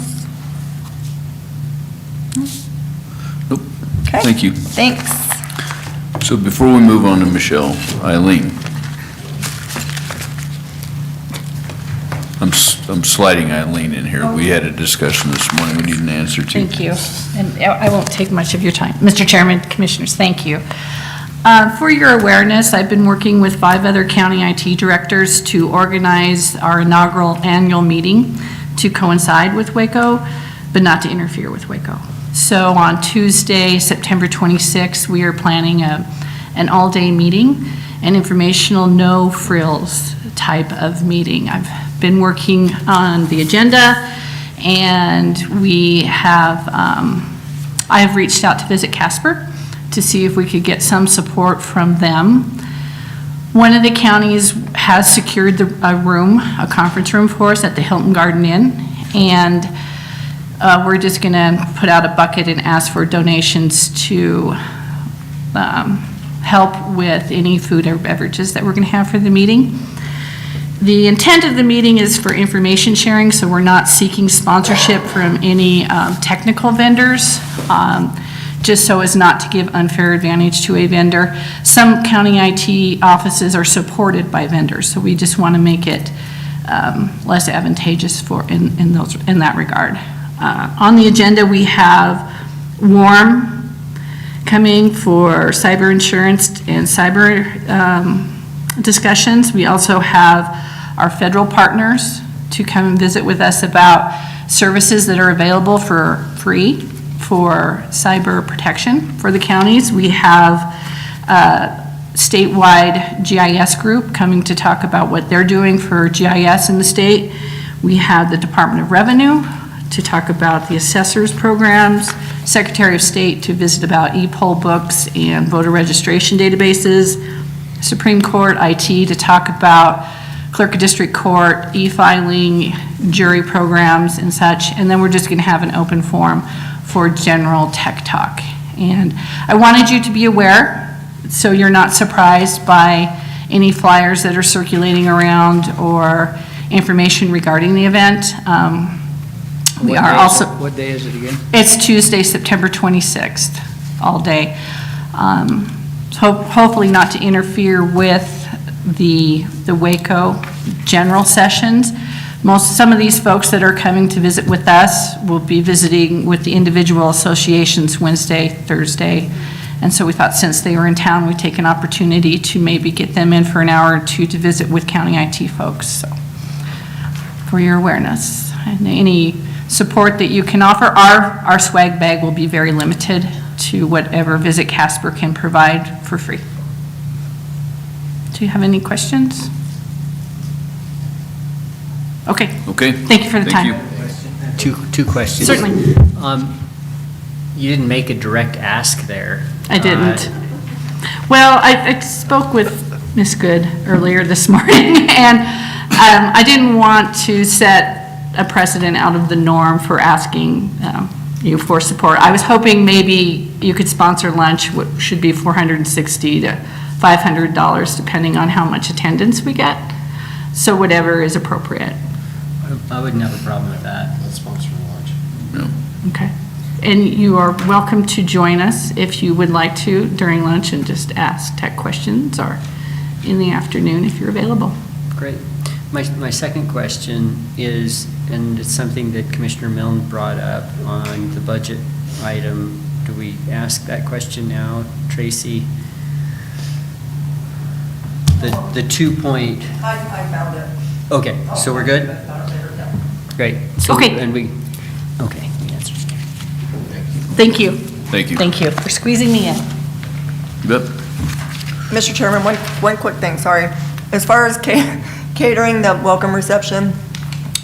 Nope. Okay. Thank you. Thanks. So before we move on to Michelle, Eileen. I'm sliding Eileen in here. We had a discussion this morning we need an answer to. Thank you. And I won't take much of your time. Mr. Chairman, Commissioners, thank you. For your awareness, I've been working with 5 other county IT directors to organize our inaugural annual meeting to coincide with Waco, but not to interfere with Waco. So on Tuesday, September 26th, we are planning an all-day meeting, an informational, no frills type of meeting. I've been working on the agenda, and we have, I have reached out to Visit Casper to see if we could get some support from them. One of the counties has secured a conference room for us at the Hilton Garden Inn, and we're just gonna put out a bucket and ask for donations to help with any food or beverages that we're gonna have for the meeting. The intent of the meeting is for information sharing, so we're not seeking sponsorship from any technical vendors, just so as not to give unfair advantage to a vendor. Some county IT offices are supported by vendors, so we just want to make it less advantageous in that regard. On the agenda, we have WARM coming for cyber insurance and cyber discussions. We also have our federal partners to come and visit with us about services that are available for free for cyber protection for the counties. We have a statewide GIS group coming to talk about what they're doing for GIS in the state. We have the Department of Revenue to talk about the assessors programs, Secretary of State to visit about e-poll books and voter registration databases, Supreme Court IT to talk about clerk of district court, e-filing, jury programs and such, and then we're just going to have an open forum for general tech talk. And I wanted you to be aware, so you're not surprised by any flyers that are circulating around or information regarding the event. We are also... What day is it again? It's Tuesday, September 26th, all day. Hopefully not to interfere with the Waco general sessions. Some of these folks that are coming to visit with us will be visiting with the individual associations Wednesday, Thursday. And so we thought since they were in town, we'd take an opportunity to maybe get them in for an hour or two to visit with county IT folks. So, for your awareness. And any support that you can offer, our swag bag will be very limited to whatever Visit Casper can provide for free. Do you have any questions? Okay. Okay. Thank you for the Thank time. you. Two questions. Certainly. You didn't make a direct ask there. I didn't. Well, I spoke with Ms. Good earlier this morning, and I didn't want to set a precedent out of the norm for asking you for support. I was hoping maybe you could sponsor lunch, which should be $460 to $500, depending on how much attendance we get. So whatever is appropriate. I wouldn't have a problem with that. That's sponsoring lunch. No. Okay. And you are welcome to join us if you would like to during lunch and just ask tech questions, or in the afternoon if you're available. Great. My second question is, and it's something that Commissioner Milne brought up on the budget item. Do we ask that question now, Tracy? The 2 point, I found it. okay, so we're good? Great. So- Okay. And we, okay, the answer's there. Thank you. Thank you. Thank you for squeezing me in. Yep. Mr. Chairman, one quick thing, sorry. As far as catering the welcome reception,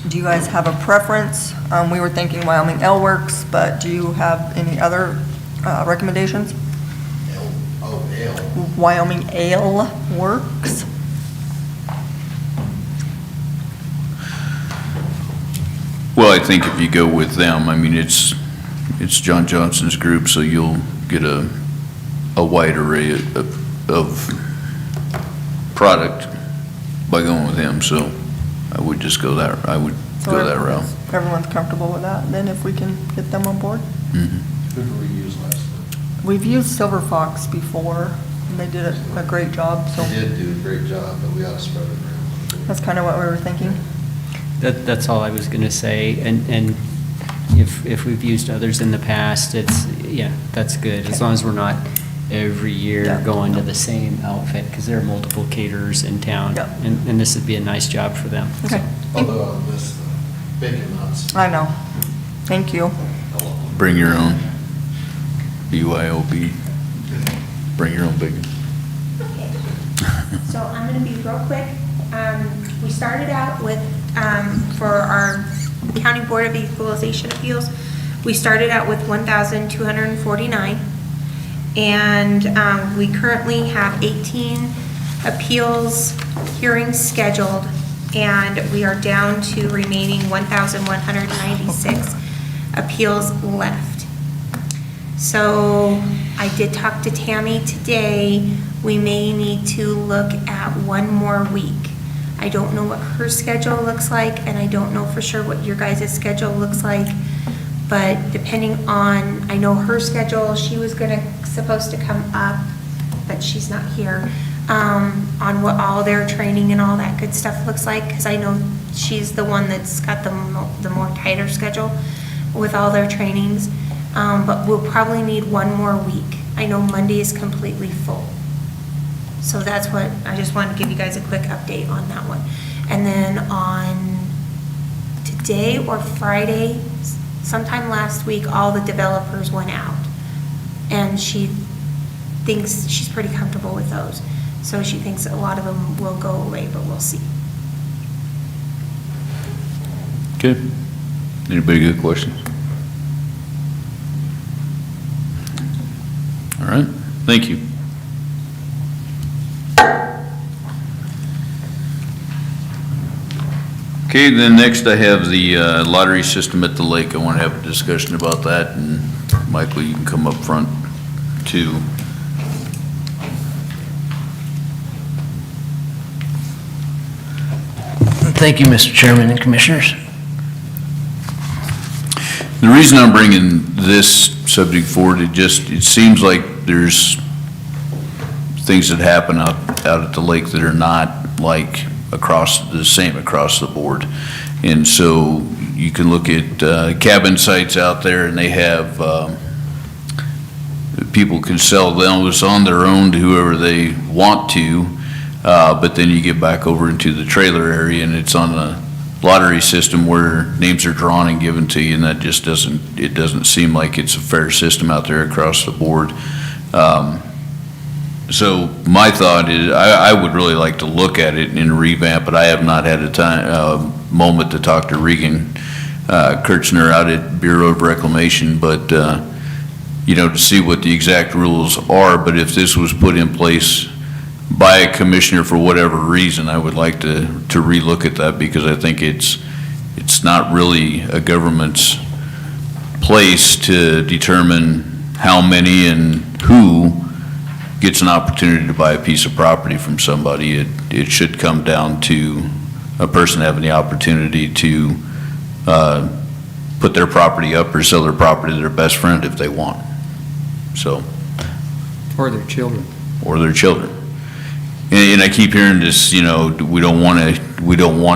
do you guys have a preference? We were thinking Wyoming Ale Works, but do you have any other recommendations? Wyoming Ale Works? Well, I think if you go with them, I mean, it's John Johnson's group, so you'll get a wide array of product by going with him, so I would just go that, I would go that route. Everyone's comfortable with that, then if we can get them on board? Mhm. Who did we use last time? We've used Silver Fox before, and they did a great job, so They did do a great job, but we ought to spread it around. that's kind of what we were thinking. That's all I was going to say, and if we've used others in the past, it's, yeah, that's good, as long as we're not every year Yeah. going to the same outfit, because there are multiple caterers in town, Yeah. and this would be a nice job for them. Okay, Although on this, the bacon nuts. I know. Thank you. Bring your own. BYOB. Bring your own bacon. Okay. So I'm gonna be real quick. We started out with, for our County Board of Equalization Appeals, we started out with 1,249. And we currently have 18 appeals hearings scheduled, and we are down to remaining 1,196 appeals left. So I did talk to Tammy today. We may need to look at one more week. I don't know what her schedule looks like, and I don't know for sure what your guys' schedule looks like. But depending on, I know her schedule, she was supposed to come up, but she's not here, on what all their training and all that good stuff looks like, because I know she's the one that's got the more tighter schedule with all their trainings. But we'll probably need one more week. I know Monday is completely full. So that's what, I just wanted to give you guys a quick update on that one. And then on today or Friday, sometime last week, all the developers went out. And she thinks she's pretty comfortable with those. So she thinks a lot of them will go away, but we'll see. Okay. Anybody got questions? All right, thank you. Okay, then next I have the lottery system at the lake. I want to have a discussion about that, and Michael, you can come up front too. Thank you, Mr. Chairman and Commissioners. The reason I'm bringing this subject forward, it seems like there's things that happen out at the lake that are not like the same across the board. And so you can look at cabin sites out there, and they have, people can sell those on their own to whoever they want to, but then you get back over into the trailer area, and it's on a lottery system where names are drawn and given to you, and that just doesn't seem like it's a fair system out there across the board. So my thought is, I would really like to look at it and revamp it. I have not had a moment to talk to Regan Kirchner out at Bureau of Reclamation, but, to see what the exact rules are. But if this was put in place by a commissioner for whatever reason, I would like to relook at that, because I think it's not really a government's place to determine how many and who gets an opportunity to buy a piece of property from somebody. It should come down to a person having the opportunity to put their property up or sell their property to their best friend if they want. So, For their children. or their children. And I keep hearing this, we don't want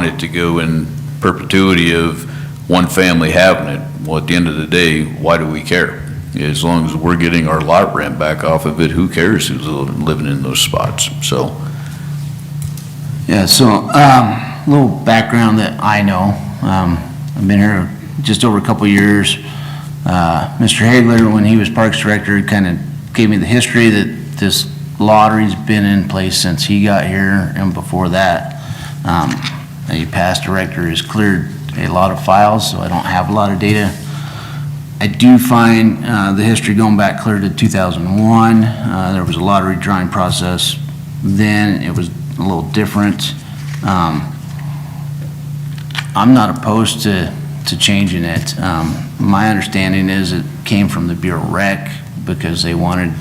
it to go in perpetuity of one family having it. Well, at the end of the day, why do we care? As long as we're getting our lot rent back off of it, who cares who's living in those spots? So, Yeah, so, a little background that I know. I've been here just over a couple of years. Mr. Hagler, when he was Parks Director, kind of gave me the history that this lottery's been in place since he got here, and before that. A past director has cleared a lot of files, so I don't have a lot of data. I do find the history going back clear to 2001. There was a lottery drawing process. Then it was a little different. I'm not opposed to changing it. My understanding is it came from the Bureau Rec because they wanted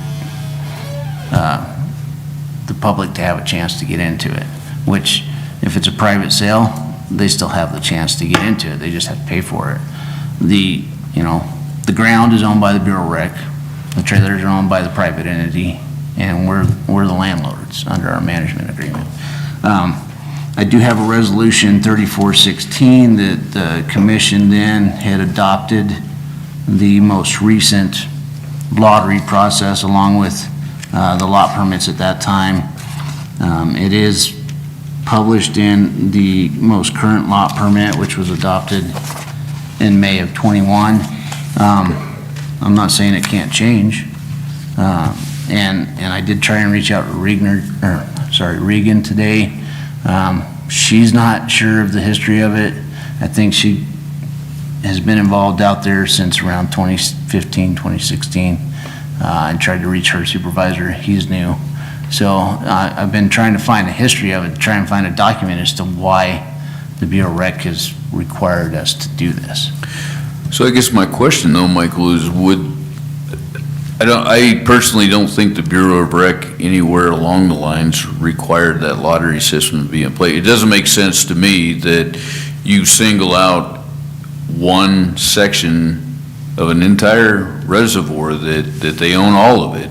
the public to have a chance to get into it, which if it's a private sale, they still have the chance to get into it. They just have to pay for it. The ground is owned by the Bureau Rec. The trailers are owned by the private entity, and we're the landlords under our management agreement. I do have a resolution 3416 that the commission then had adopted the most recent lottery process along with the lot permits at that time. It is published in the most current lot permit, which was adopted in May of '21. I'm not saying it can't change. And I did try and reach out to Regan today. She's not sure of the history of it. I think she has been involved out there since around 2015, 2016. And tried to reach her supervisor. He's new. So I've been trying to find the history of it, try and find a document as to why the Bureau Rec has required us to do this. So I guess my question though, Michael, is I personally don't think the Bureau of Rec anywhere along the lines required that lottery system to be in place. It doesn't make sense to me that you single out one section of an entire reservoir that they own all of it.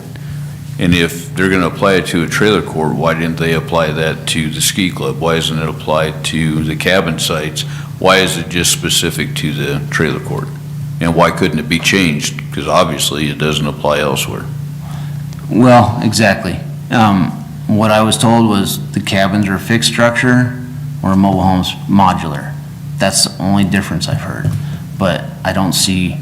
And if they're gonna apply it to a trailer court, why didn't they apply that to the ski club? Why isn't it applied to the cabin sites? Why is it just specific to the trailer court? And why couldn't it be changed? Because obviously it doesn't apply elsewhere. Well, exactly. What I was told was the cabins are a fixed structure or a mobile home's modular. That's the only difference I've heard. But I don't see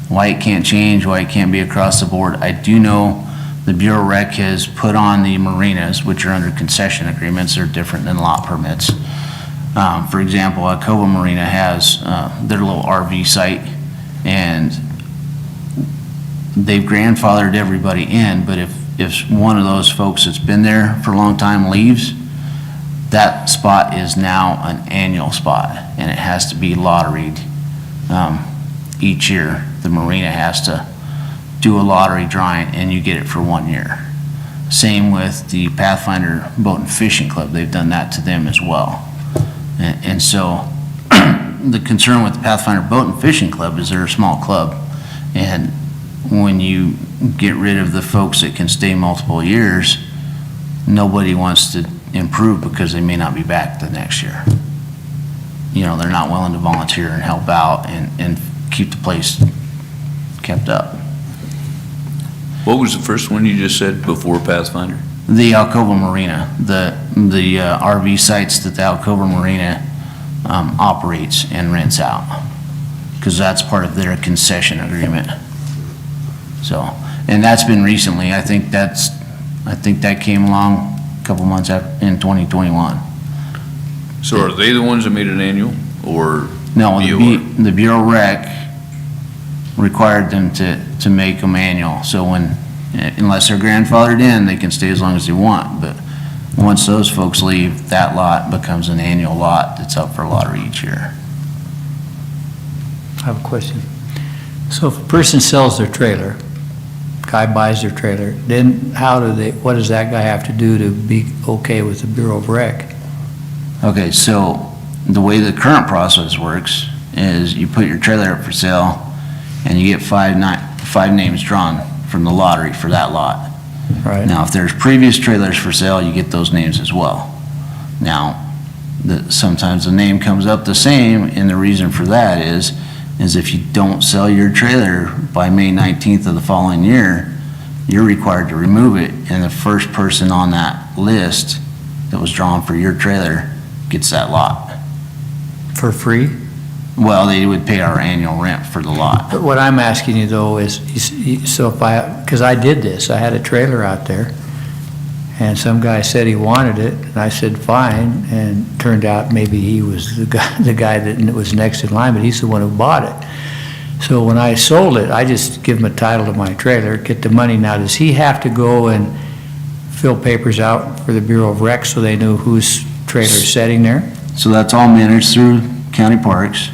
why it can't change, why it can't be across the board. I do know the Bureau Rec has put on the marinas, which are under concession agreements. They're different than lot permits. For example, Waco Marina has their little RV site, and they've grandfathered everybody in, but if one of those folks that's been there for a long time leaves, that spot is now an annual spot, and it has to be lotteried each year. The marina has to do a lottery drawing, and you get it for 1 year. Same with the Pathfinder Boat and Fishing Club. They've done that to them as well. And so the concern with the Pathfinder Boat and Fishing Club is they're a small club, and when you get rid of the folks that can stay multiple years, nobody wants to improve because they may not be back the next year. They're not willing to volunteer and help out and keep the place kept up. What was the first one you just said before Pathfinder? The Alcova Marina, the RV sites that the Alcova Marina operates and rents out, because that's part of their concession agreement. So, and that's been recently. I think that came along a couple months in 2021. So are they the ones that made it annual, or? No, BOR? the Bureau Rec required them to make them annual. So unless they're grandfathered in, they can stay as long as they want. But once those folks leave, that lot becomes an annual lot that's up for lottery each year. I have a question. So if a person sells their trailer, guy buys their trailer, then what does that guy have to do to be okay with the Bureau of Rec? Okay, so the way the current process works is you put your trailer up for sale and you get five names drawn from the lottery for that lot. Right. Now, if there's previous trailers for sale, you get those names as well. Now, sometimes the name comes up the same, and the reason for that is if you don't sell your trailer by May 19th of the following year, you're required to remove it, and the first person on that list that was drawn for your trailer gets that lot. For free? Well, they would pay our annual rent for the lot. But what I'm asking you though is, so if because I did this, I had a trailer out there, and some guy said he wanted it, and I said, fine, and turned out maybe he was the guy that was next in line, but he's the one who bought it. So when I sold it, I just give him a title to my trailer, get the money. Now, does he have to go and fill papers out for the Bureau of Rec so they know whose trailer's sitting there? So that's all managed through county parks,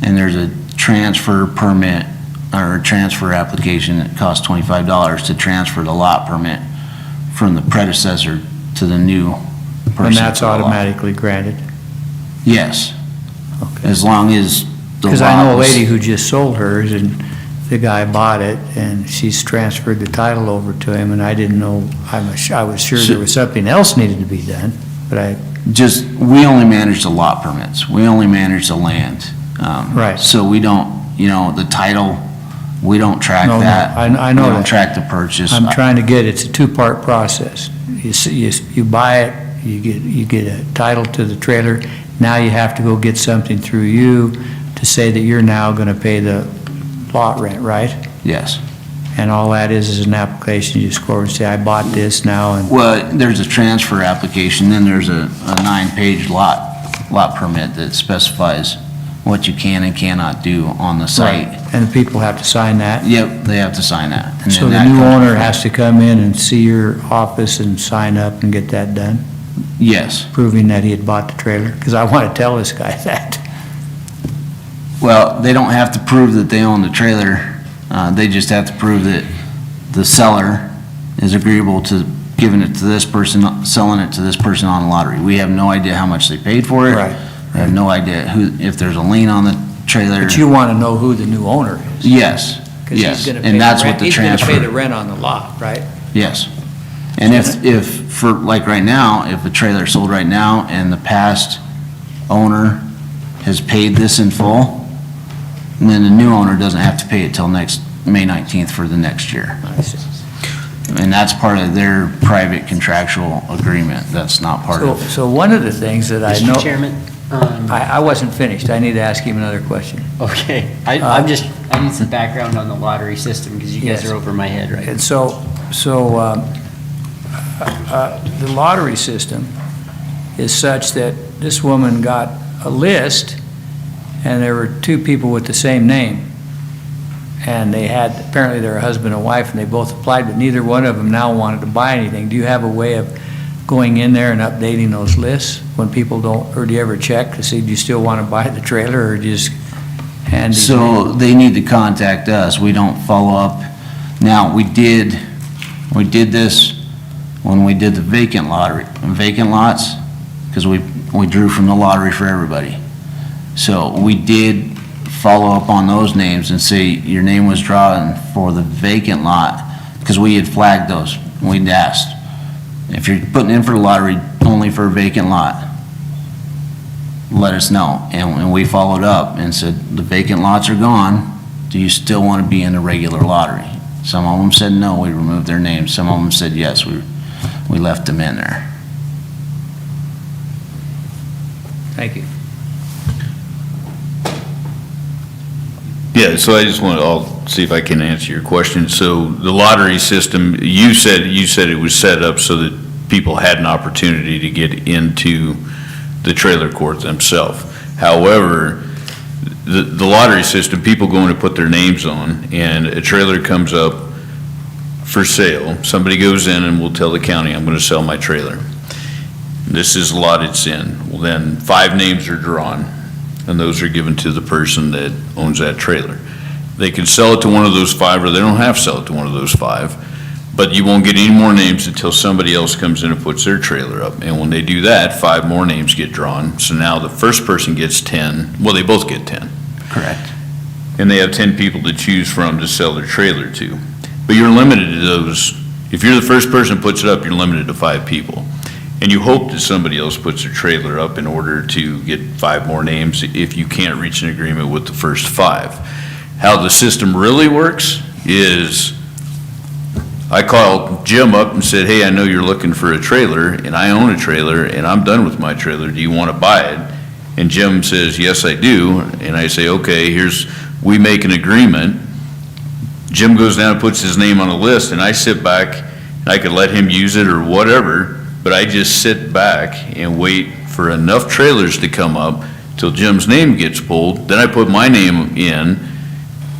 and there's a transfer permit or a transfer application that costs $25 to transfer the lot permit from the predecessor to the new person. And that's for the lot. automatically granted? Yes, Okay. as long as the Because I know a lot was- lady who just sold hers, and the guy bought it, and she's transferred the title over to him, and I didn't know, I was sure there was something else needed to be done, but we only manage the lot permits. We only manage the land. Right. So we don't, the title, we don't track No, no, that. I know We don't that. track the purchase. I'm trying to it's a two-part process. You buy it, you get a title to the trailer, now you have to go get something through you to say that you're now gonna pay the lot rent, right? Yes. And all that is an application, you just go over and say, I bought this now, and, Well, there's a transfer application, then there's a 9-page lot permit that specifies what you can and cannot do on the site. and the people have to sign that? Yep, they have to sign that. And So then the that new comes owner before- has to come in and see your office and sign up and get that done, Yes. proving that he had bought the trailer? Because I want to tell this guy that. Well, they don't have to prove that they own the trailer. They just have to prove that the seller is agreeable to giving it to this person, selling it to this person on the lottery. We have no idea how much they paid for it. Right. We have no idea if there's a lien on the trailer. But you want to know who the new owner is. Yes, 'Cause he's yes. gonna pay And that's rent. what the He's going to pay the transfer, rent on the lot, right? yes. And if, for, like right now, if a trailer sold right now and the past owner has paid this in full, then the new owner doesn't have to pay it till next May 19th for the next year. I see. And that's part of their private contractual agreement. That's not part of. So one of the things that I know, Mr. Chairman, I wasn't finished. I need to ask him another question. okay, I need some background on the lottery system because you guys Yes. are over my head right now. And the lottery system is such that this woman got a list, and there were two people with the same name. And apparently they're a husband and wife, and they both applied, but neither one of them now wanted to buy anything. Do you have a way of going in there and updating those lists when people don't, or do you ever check to see, do you still want to buy the trailer, or do you just hand these So they need to contact us. We don't follow up. Now, we did this when we did the vacant lots, because we drew from the lottery for everybody. So we did follow up on those names and say your name was drawn for the vacant lot, because we had flagged those. We'd asked, if you're putting in for the lottery only for a vacant lot, let us know. And we followed up and said, the vacant lots are gone. Do you still want to be in the regular lottery? Some of them said no, we removed their names. Some of them said yes, we left them in there. Thank you. Yeah, so I just want to, I'll see if I can answer your question. So the lottery system, you said it was set up so that people had an opportunity to get into the trailer court themselves. However, the lottery system, people go in to put their names on, and a trailer comes up for sale. Somebody goes in and will tell the county, I'm going to sell my trailer. This is the lot it's in. Well, then 5 names are drawn, and those are given to the person that owns that trailer. They can sell it to one of those 5, or they don't have to sell it to one of those 5, but you won't get any more names until somebody else comes in and puts their trailer up. And when they do that, 5 more names get drawn. So now the first person gets 10, well, they both get 10. Correct. And they have 10 people to choose from to sell their trailer to. But you're limited to those, if you're the first person who puts it up, you're limited to 5 people. And you hope that somebody else puts their trailer up in order to get 5 more names if you can't reach an agreement with the first 5. How the system really works is, I called Jim up and said, hey, I know you're looking for a trailer, and I own a trailer, and I'm done with my trailer. Do you want to buy it? And Jim says, yes, I do. And I say, okay, we make an agreement. Jim goes down and puts his name on a list, and I sit back, and I could let him use it or whatever, but I just sit back and wait for enough trailers to come up till Jim's name gets pulled. Then I put my name in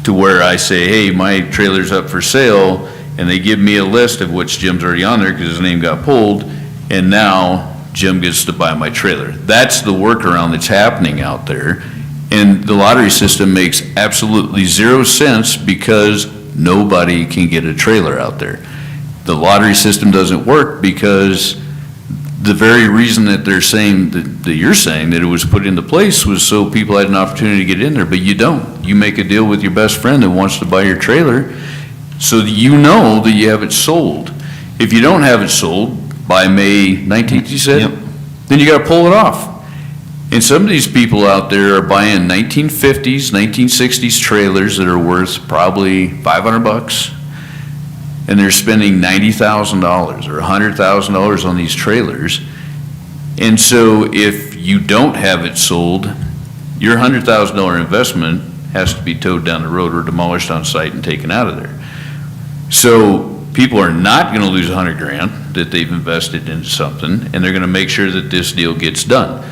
to where I say, hey, my trailer's up for sale, and they give me a list of which Jim's already on there because his name got pulled, and now Jim gets to buy my trailer. That's the workaround that's happening out there. And the lottery system makes absolutely 0 sense because nobody can get a trailer out there. The lottery system doesn't work because the very reason that they're saying, that you're saying that it was put into place was so people had an opportunity to get in there, but you don't. You make a deal with your best friend that wants to buy your trailer so that you know that you have it sold. If you don't have it sold by May 19th, you said? Yep. Then you gotta pull it off. And some of these people out there are buying 1950s, 1960s trailers that are worth probably $500, and they're spending $90,000 or $100,000 on these trailers. And so if you don't have it sold, your $100,000 investment has to be towed down the road or demolished on site and taken out of there. So people are not gonna lose $100,000 that they've invested into something, and they're gonna make sure that this deal gets done.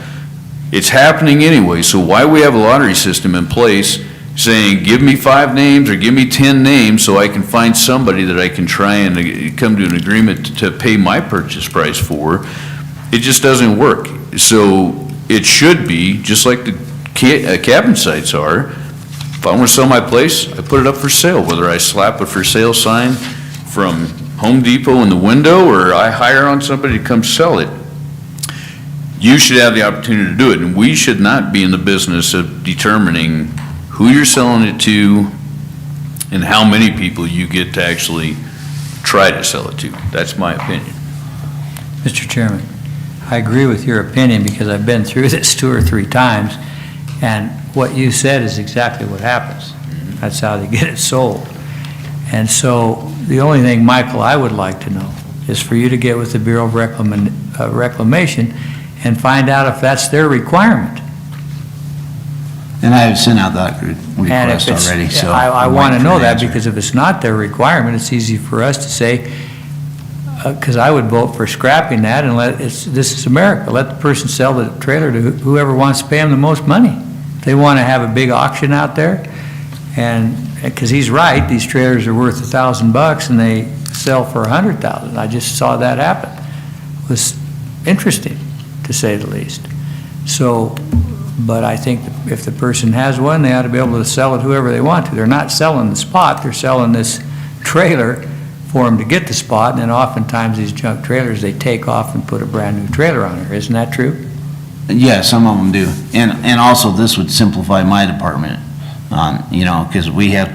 It's happening anyway, so why we have a lottery system in place saying, give me 5 names or give me 10 names so I can find somebody that I can try and come to an agreement to pay my purchase price for, it just doesn't work. So it should be, just like the cabin sites are, if I want to sell my place, I put it up for sale, whether I slap a for sale sign from Home Depot in the window or I hire on somebody to come sell it. You should have the opportunity to do it, and we should not be in the business of determining who you're selling it to and how many people you get to actually try to sell it to. That's my opinion. Mr. Chairman, I agree with your opinion because I've been through this 2 or 3 times, and what you said is exactly what happens. That's how they get it sold. And so the only thing, Michael, I would like to know is for you to get with the Bureau of Reclamation and find out if that's their requirement. And I have sent out that request already, so. I want to know that, because if it's not their requirement, it's easy for us to say, because I would vote for scrapping that and this is America. Let the person sell the trailer to whoever wants to pay them the most money. If they want to have a big auction out there, and, because he's right, these trailers are worth $1,000 and they sell for $100,000. I just saw that happen. It was interesting, to say the least. So, but I think if the person has one, they ought to be able to sell it whoever they want to. They're not selling the spot, they're selling this trailer for them to get the spot, and then oftentimes these junk trailers, they take off and put a brand-new trailer on there. Isn't that true? Yeah, some of them do. And also, this would simplify my department, because we have,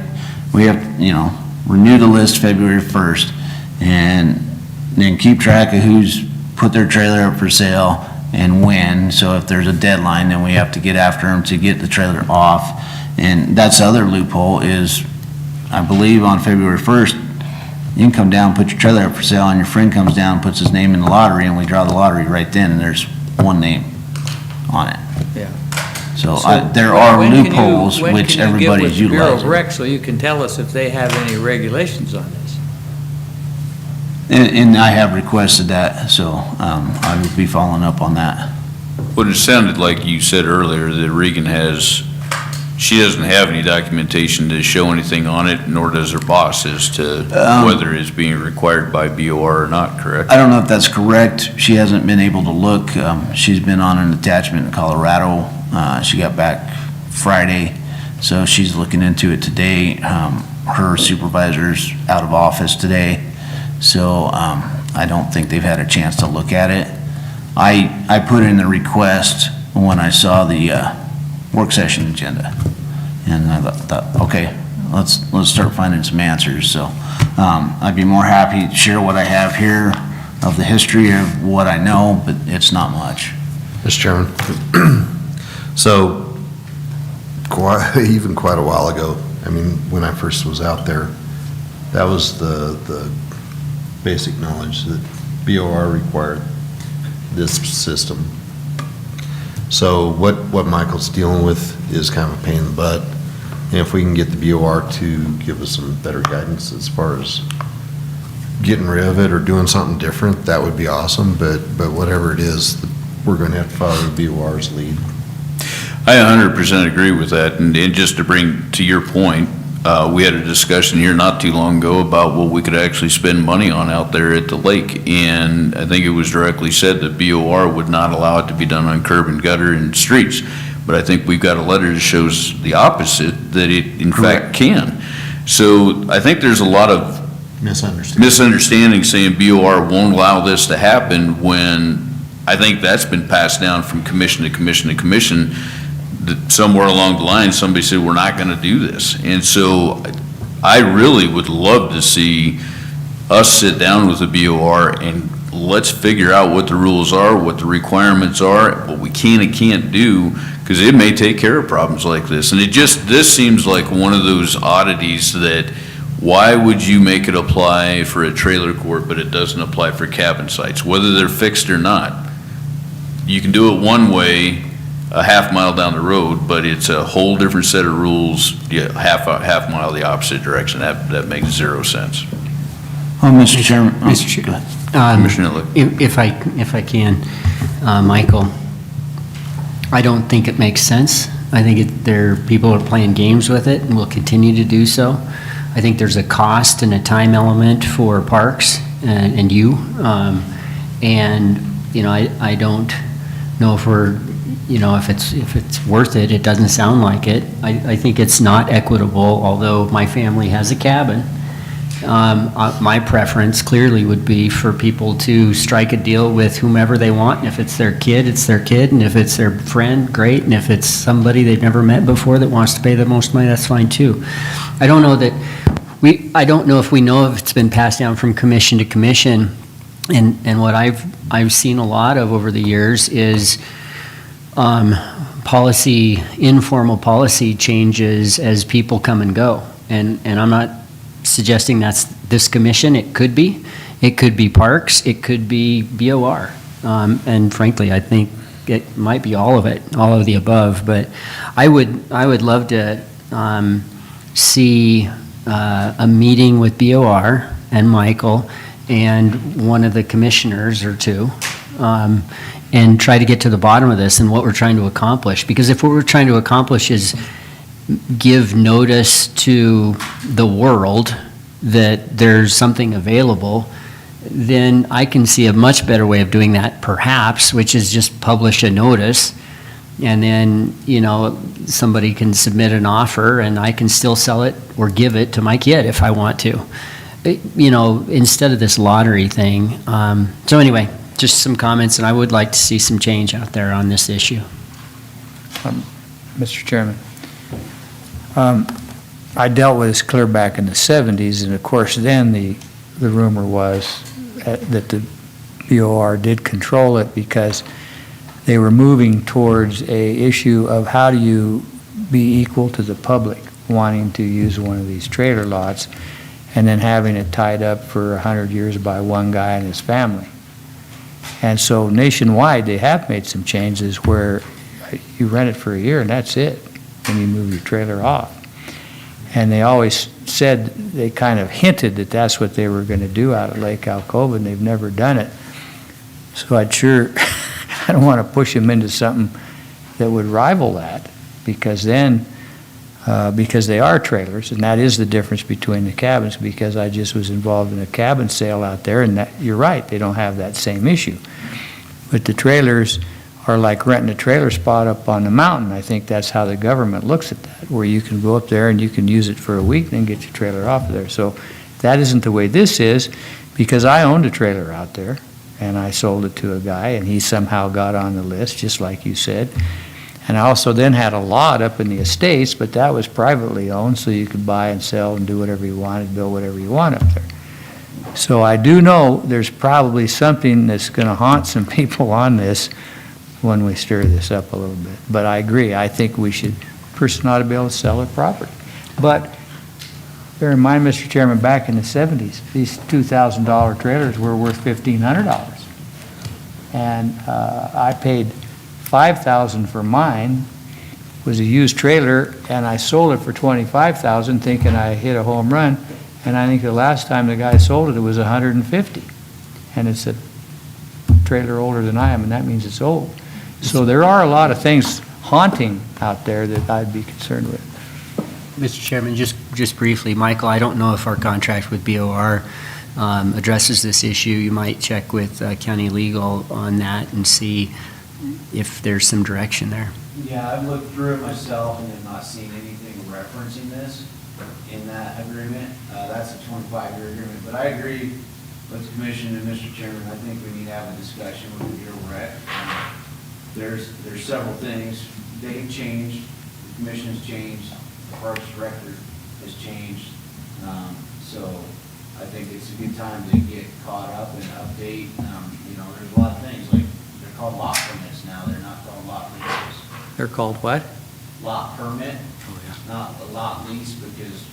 renew the list February 1st, and then keep track of who's put their trailer up for sale and when. So if there's a deadline, then we have to get after them to get the trailer off. And that's the other loophole is, I believe on February 1st, you can come down, put your trailer up for sale, and your friend comes down and puts his name in the lottery, and we draw the lottery right then, and there's one name on it. Yeah. So there are loopholes which everybody's utilizing. Bureau of Rec, so you can tell us if they have any regulations on this. And I have requested that, so I will be following up on that. But it sounded like you said earlier that Regan she doesn't have any documentation to show anything on it, nor does her boss as to whether it's being required by BOR or not, correct? I don't know if that's correct. She hasn't been able to look. She's been on an attachment in Colorado. She got back Friday, so she's looking into it today. Her supervisor's out of office today, so I don't think they've had a chance to look at it. I put in the request when I saw the work session agenda. And I thought, okay, let's start finding some answers. So I'd be more happy to share what I have here of the history of what I know, but it's not much. Mr. Chairman, so even quite a while ago, I mean, when I first was out there, that was the basic knowledge that BOR required this system. So what Michael's dealing with is kind of a pain in the butt. And if we can get the BOR to give us some better guidance as far as getting rid of it or doing something different, that would be awesome. But whatever it is, we're going to have to follow the BOR's lead. I 100% agree with that, and just to bring to your point, we had a discussion here not too long ago about what we could actually spend money on out there at the lake, and I think it was directly said that BOR would not allow it to be done on curb and gutter and streets, but I think we've got a letter that shows the opposite, that it in fact can. So I think there's a lot of misunderstanding saying BOR won't allow this to happen, when I think that's been passed down from commission to commission to commission, that somewhere along the line, somebody said, we're not going to do this. And so I really would love to see us sit down with the BOR and let's figure out what the rules are, what the requirements are, what we can and can't do, because it may take care of problems like this. And this seems like one of those oddities that, why would you make it apply for a trailer court, but it doesn't apply for cabin sites, whether they're fixed or not? You can do it one way, a half mile down the road, but it's a whole different set of rules, half mile the opposite direction. That makes zero sense. Oh, Mr. Chairman. Mr. Chair. Go ahead. Commissioner Lick. If I can, Michael, I don't think it makes sense. I think people are playing games with it and will continue to do so. I think there's a cost and a time element for parks and you. And, I don't know if it's worth it. It doesn't sound like it. I think it's not equitable, although my family has a cabin. My preference clearly would be for people to strike a deal with whomever they want. And if it's their kid, it's their kid. And if it's their friend, great. And if it's somebody they've never met before that wants to pay the most money, that's fine too. I don't know if we know if it's been passed down from commission to commission. And what I've seen a lot of over the years is informal policy changes as people come and go. And I'm not suggesting that's this commission. It could be parks, it could be BOR. And frankly, I think it might be all of it, all of the above. But I would love to see a meeting with BOR and Michael and one of the commissioners or two, and try to get to the bottom of this and what we're trying to accomplish. Because if what we're trying to accomplish is give notice to the world that there's something available, then I can see a much better way of doing that, perhaps, which is just publish a notice, and then, somebody can submit an offer and I can still sell it or give it to my kid if I want to, instead of this lottery thing. So anyway, just some comments, and I would like to see some change out there on this issue. Mr. Chairman, I dealt with this clear back in the 70s, and of course then the rumor was that the BOR did control it because they were moving towards a issue of how do you be equal to the public wanting to use one of these trailer lots and then having it tied up for 100 years by one guy and his family. And so nationwide, they have made some changes where you rent it for a year and that's it, and you move your trailer off. And they always said, they kind of hinted that that's what they were going to do out at Lake Alcova, and they've never done it. So I don't want to push them into something that would rival that, because then, because they are trailers, and that is the difference between the cabins, because I just was involved in a cabin sale out there, and that, you're right, they don't have that same issue. But the trailers are like renting a trailer spot up on the mountain. I think that's how the government looks at that, where you can go up there and you can use it for a week and then get your trailer off of there. So that isn't the way this is, because I owned a trailer out there and I sold it to a guy and he somehow got on the list, just like you said. And I also then had a lot up in the estates, but that was privately owned, so you could buy and sell and do whatever you wanted, build whatever you want up there. So I do know there's probably something that's gonna haunt some people on this when we stir this up a little bit. But I agree, I think person ought to be able to sell their property. But bear in mind, Mr. Chairman, back in the 70s, these $2,000 trailers were worth $1,500. And I paid $5,000 for mine, was a used trailer, and I sold it for $25,000 thinking I hit a home run. And I think the last time the guy sold it, it was $150. And it's a trailer older than I am, and that means it's old. So there are a lot of things haunting out there that I'd be concerned with. Mr. Chairman, just briefly, Michael, I don't know if our contract with BOR addresses this issue. You might check with county legal on that and see if there's some direction there. Yeah, I've looked through it myself and have not seen anything referencing this in that agreement. That's a 25-year agreement, but I agree with the commission and Mr. Chairman. I think we need to have a discussion with the Bureau of Rec. There's several things. They've changed, the commission's changed, the Parks Director has changed. So I think it's a good time to get caught up and update. There's a lot of things, like they're called lot permits now. They're not called lot leases. They're called what? Lot permit, not a lot lease, because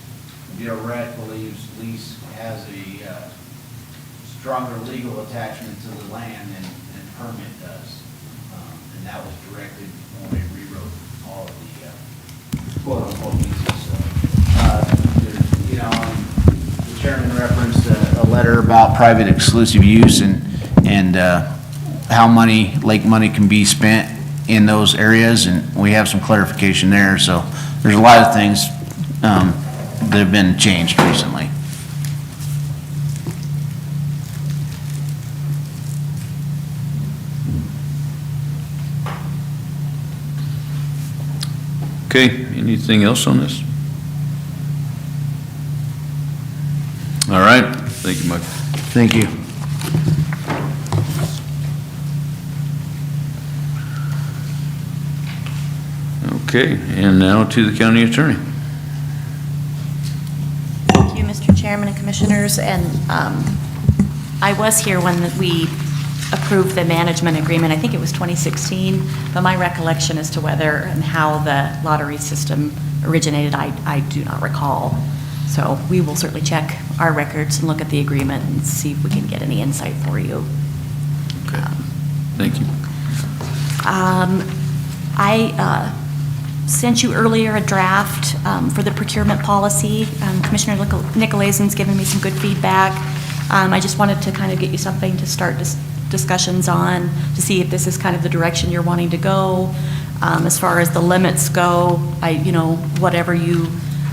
the Bureau of Rec believes lease has a stronger legal attachment to the land than permit does. And that was directed when we rewrote all of the quote-unquote leases. The chairman referenced a letter about private exclusive use and how lake money can be spent in those areas, and we have some clarification there. So there's a lot of things that have been changed recently. Okay, anything else on this? All right, thank you, Mike. Thank you. Okay, and now to the county attorney. Thank you, Mr. Chairman and Commissioners, and I was here when we approved the management agreement. I think it was 2016, but my recollection as to whether and how the lottery system originated, I do not recall. So we will certainly check our records and look at the agreement and see if we can get any insight for you. Okay, thank you. I sent you earlier a draft for the procurement policy. Commissioner Nicolasen's given me some good feedback. I just wanted to kind of get you something to start discussions on, to see if this is kind of the direction you're wanting to go. As far as the limits go, whatever you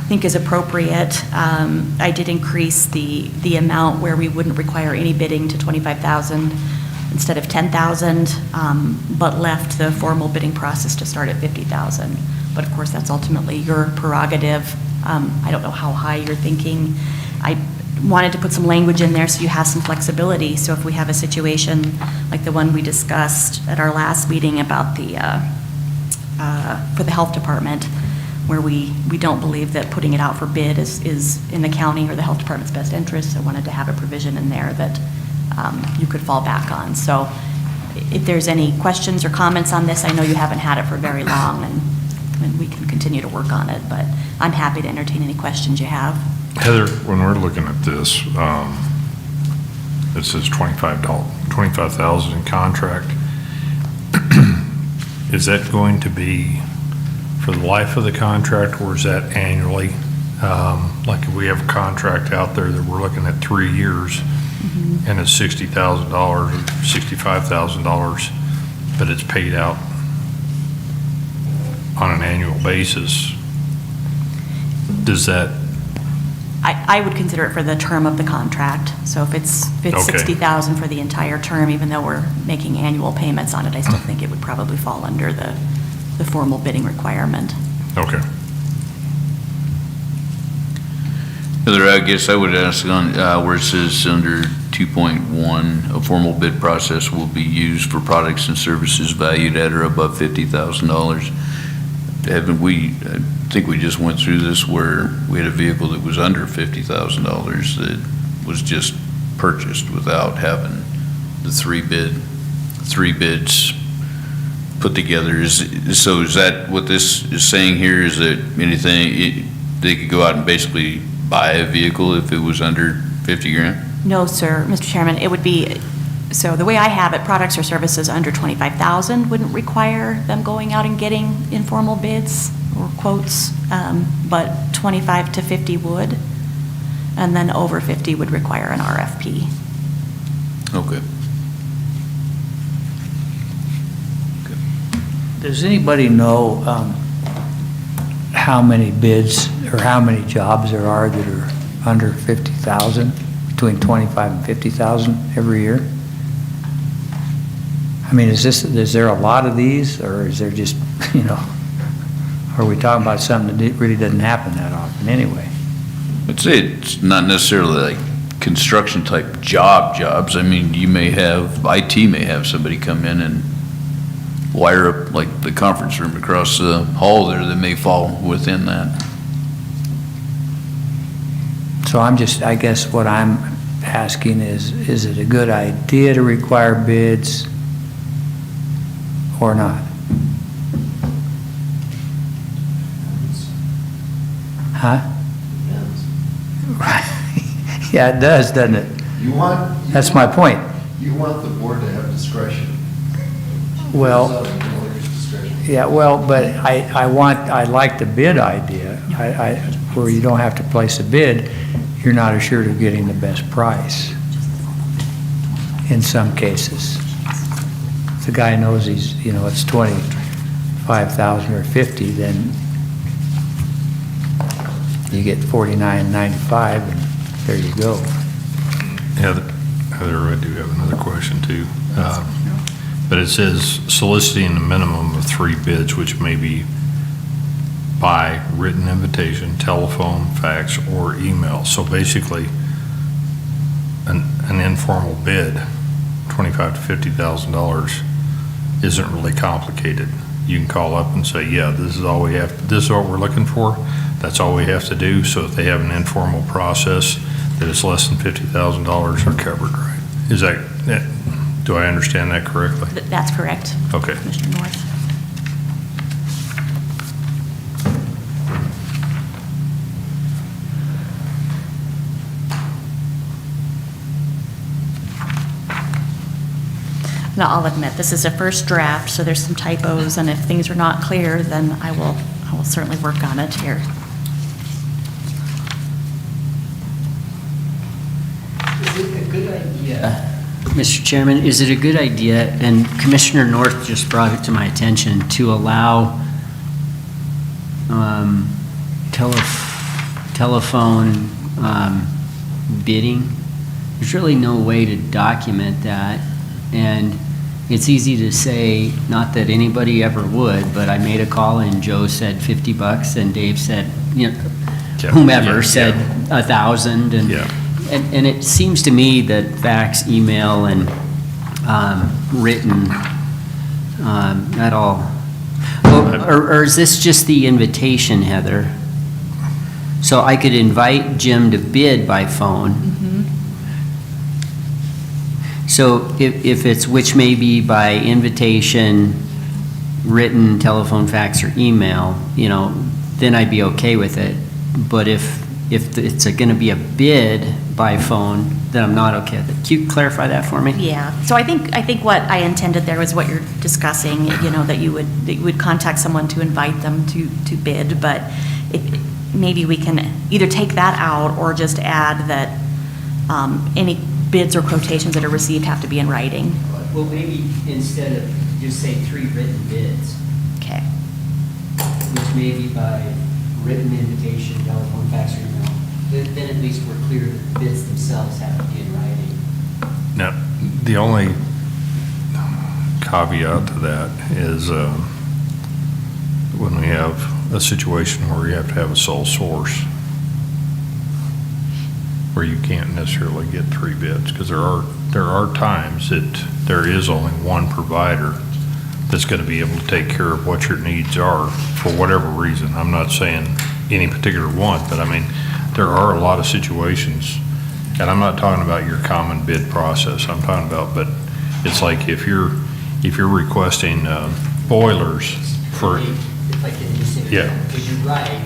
think is appropriate. I did increase the amount where we wouldn't require any bidding to $25,000 instead of $10,000, but left the formal bidding process to start at $50,000. But of course, that's ultimately your prerogative. I don't know how high you're thinking. I wanted to put some language in there so you have some flexibility. So if we have a situation like the one we discussed at our last meeting about for the health department, where we don't believe that putting it out for bid is in the county or the health department's best interest, I wanted to have a provision in there that you could fall back on. So if there's any questions or comments on this, I know you haven't had it for very long, and we can continue to work on it, but I'm happy to entertain any questions you have. Heather, when we're looking at this, it says $25,000 in contract. Is that going to be for the life of the contract, or is that annually? Like if we have a contract out there that we're looking at 3 years, and it's $60,000 or $65,000, but it's paid out on an annual basis, does that? I would consider it for the term of the contract. So if it's Okay. $60,000 for the entire term, even though we're making annual payments on it, I still think it would probably fall under the formal bidding requirement. Okay. Heather, I guess I would ask on where it says under 2.1, a formal bid process will be used for products and services valued at or above $50,000. haven't we, I think we just went through this where we had a vehicle that was under $50,000 that was just purchased without having the three bids put together. So is that what this is saying here, is that anything, they could go out and basically buy a vehicle if it was under 50 grand? No, sir, Mr. Chairman, it would be, so the way I have it, products or services under 25,000 wouldn't require them going out and getting informal bids or quotes, but 25 to 50 would, and then over 50 would require an RFP. Okay. Does anybody know how many bids or how many jobs there are that are under 50,000, between 25 and 50,000 every year? I mean, is there a lot of these, or is there just, are we talking about something that really doesn't happen that often anyway? I'd say it's not necessarily like construction type jobs. I mean, IT may have somebody come in and wire up like the conference room across the hall there that may fall within that. So I guess what I'm asking is it a good idea to require bids or not? Huh? Right. Yeah, it does, doesn't it? That's my point. You want the board to have discretion. Well, It's up to the lawyer's discretion. yeah, well, but I like the bid idea, where you don't have to place a bid, you're not assured of getting the best price in some cases. If the guy knows he's, it's 25,000 or 50, then you get 49.95, and there you go. Heather, I do have another question too. But it says soliciting a minimum of 3 bids, which may be by written invitation, telephone, fax, or email. So basically, an informal bid, $25,000 to $50,000, isn't really complicated. You can call up and say, yeah, this is what we're looking for. That's all we have to do. So if they have an informal process that is less than $50,000, are covered, right? Do I understand that correctly? That's correct. Okay. Mr. North. Now, I'll admit, this is a first draft, so there's some typos, and if things are not clear, then I will certainly work on it here. Is it a good idea, Mr. Chairman, is it a good idea, and Commissioner North just brought it to my attention, to allow telephone bidding? There's really no way to document that, and it's easy to say, not that anybody ever would, but I made a call and Joe said $50 and Dave said, whomever said 1,000, and Yeah. And it seems to me that fax, email, and written, that all, or is this just the invitation, Heather? So I could invite Jim to bid by phone. So if it's, which may be by invitation, written, telephone, fax, or email, then I'd be okay with it. But if it's going to be a bid by phone, then I'm not okay with it. Can you clarify that for me? Yeah, so I think what I intended there was what you're discussing, that you would contact someone to invite them to bid, but maybe we can either take that out or just add that any bids or quotations that are received have to be in writing. Well, maybe instead of just say 3 written bids, Okay. which may be by written invitation, telephone, fax, or email, then at least we're clear that the bids themselves have to be in writing. Now, the only caveat to that is when we have a situation where you have to have a sole source, where you can't necessarily get 3 bids, because there are times that there is only one provider that's going to be able to take care of what your needs are for whatever reason. I'm not saying any particular one, but I mean, there are a lot of situations, and I'm not talking about your common bid process. I'm talking about, but it's like if you're requesting boilers for, If I can just say, Yeah. because you're right,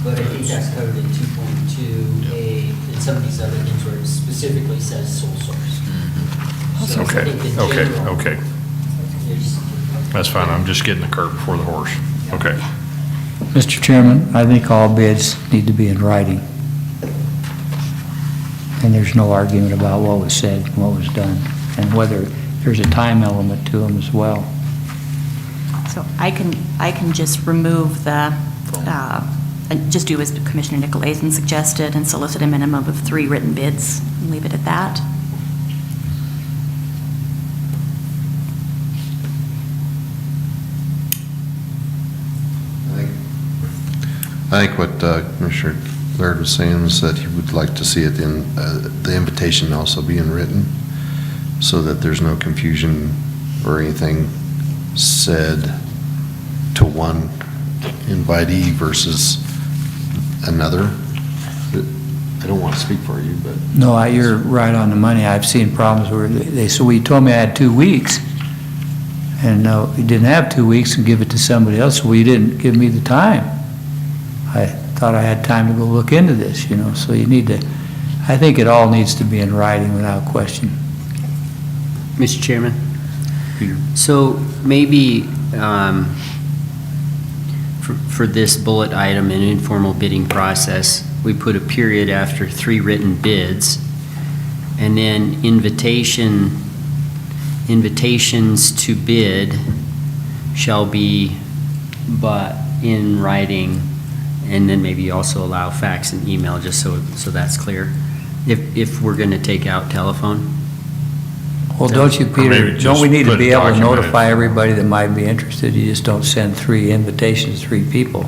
but I think that's covered in 2.2A and some of these other things where it specifically says sole source. So I okay, think the okay, general okay. is- That's fine, I'm just getting the cart before the horse. Okay. Mr. Chairman, I think all bids need to be in writing. And there's no argument about what was said, and what was done, and whether there's a time element to them as well. So I can just remove the, and just do as Commissioner Nicolaisen suggested and solicit a minimum of 3 written bids and leave it at that. I think what Commissioner Laird was saying is that he would like to see it in, the invitation also being written, so that there's no confusion or anything said to one invitee versus another. I don't want to speak for you, but No, you're right on the money. I've seen problems where they, so he told me I had 2 weeks, and no, he didn't have 2 weeks and give it to somebody else, well, you didn't give me the time. I thought I had time to go look into this, you know, so you need to, I think it all needs to be in writing without question. Mr. Chairman? Peter. So maybe for this bullet item, an informal bidding process, we put a period after 3 written bids, and then invitations to bid shall be but in writing, and then maybe also allow fax and email, just so that's clear, if we're going to take out telephone. Well, don't you, Or Peter, maybe don't we just need to put be able to documented. notify everybody that might be interested? You just don't send 3 invitations to 3 people.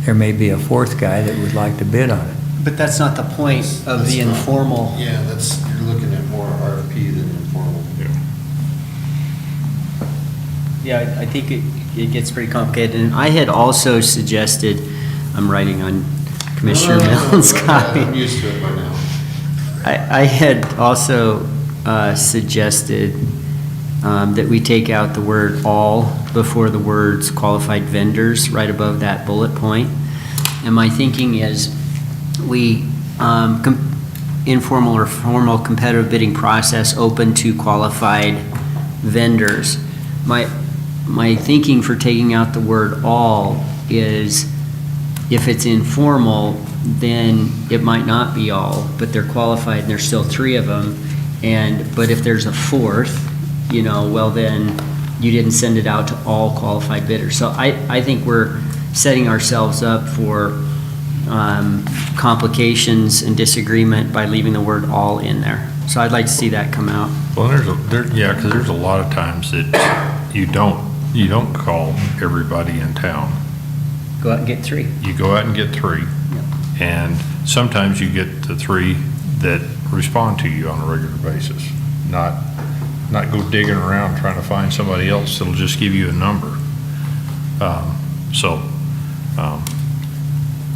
There may be a 4th guy that would like to bid on it. But that's not the point of the informal. yeah, that's, you're looking at more RFP than informal. Yeah, I think it gets pretty complicated, and I had also suggested, I'm writing on Commissioner Milne's copy. I'm used to it by now. I had also suggested that we take out the word "all" before the words "qualified vendors" right above that bullet point. And my thinking is, we, informal or formal competitive bidding process open to qualified vendors. My thinking for taking out the word "all" is, if it's informal, then it might not be all, but they're qualified and there's still 3 of them. But if there's a 4th, you know, well then, you didn't send it out to all qualified bidders. So I think we're setting ourselves up for complications and disagreement by leaving the word "all" in there. So I'd like to see that come out. Well, yeah, because there's a lot of times that you don't call everybody in town. Go out and get 3. You go out and get 3, and sometimes you get the 3 that respond to you on a regular basis. Not go digging around trying to find somebody else that'll just give you a number.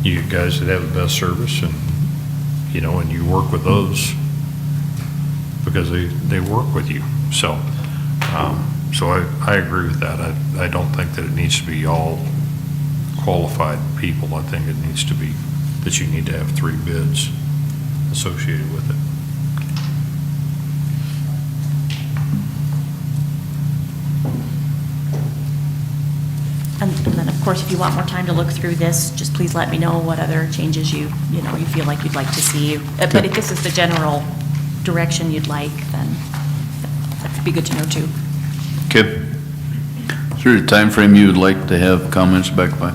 You guys that have the best service, and, you know, and you work with those because they work with you. So I agree with that. I don't think that it needs to be all qualified people. I think it needs to be that you need to have 3 bids associated with it. And then, of course, if you want more time to look through this, just please let me know what other changes you feel like you'd like to see. But if this is the general direction you'd like, then that'd be good to know too. Okay. Is there a time frame you would like to have comments back by?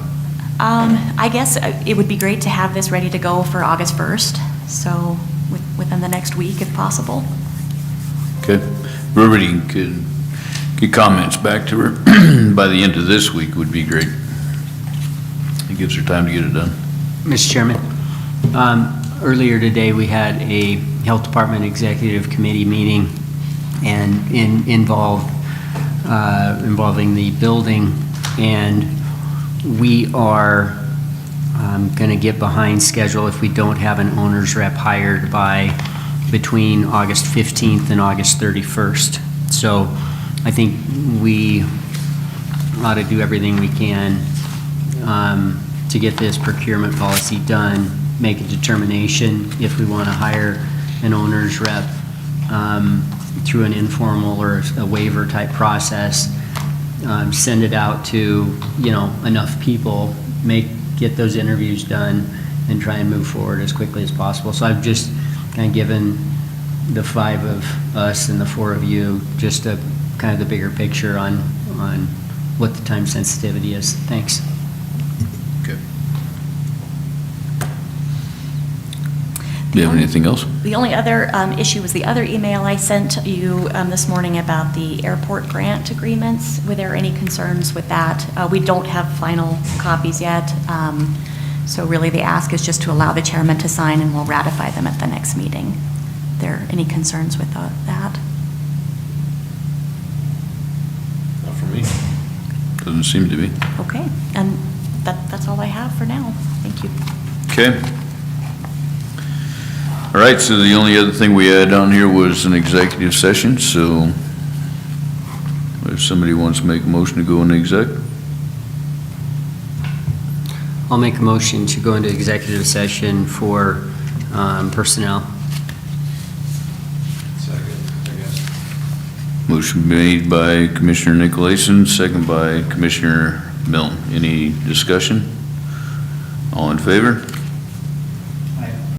I guess it would be great to have this ready to go for August 1st, so within the next week if possible. Okay. Everybody could get comments back to her by the end of this week would be great. It gives her time to get it done. Mr. Chairman, earlier today, we had a Health Department Executive Committee meeting and involved involving the building, and we are going to get behind schedule if we don't have an owner's rep hired by between August 15th and August 31st. So I think we ought to do everything we can to get this procurement policy done, make a determination if we want to hire an owner's rep through an informal or a waiver type process, send it out to, enough people, get those interviews done, and try and move forward as quickly as possible. So I've just kind of given the 5 of us and the 4 of you just a kind of the bigger picture on what the time sensitivity is. Thanks. Okay. Do you have anything else? The only other issue was the other email I sent you this morning about the airport grant agreements. Were there any concerns with that? We don't have final copies yet, so really the ask is just to allow the chairman to sign, and we'll ratify them at the next meeting. Are there any concerns with that? Not for me. Doesn't seem to be. Okay, and that's all I have for now. Thank you. Okay. All right, so the only other thing we had on here was an executive session, so if somebody wants to make a motion to go into exec, I'll make a motion to go into executive session for personnel. motion made by Commissioner Nicolason, second by Commissioner Milne. Any discussion? All in favor?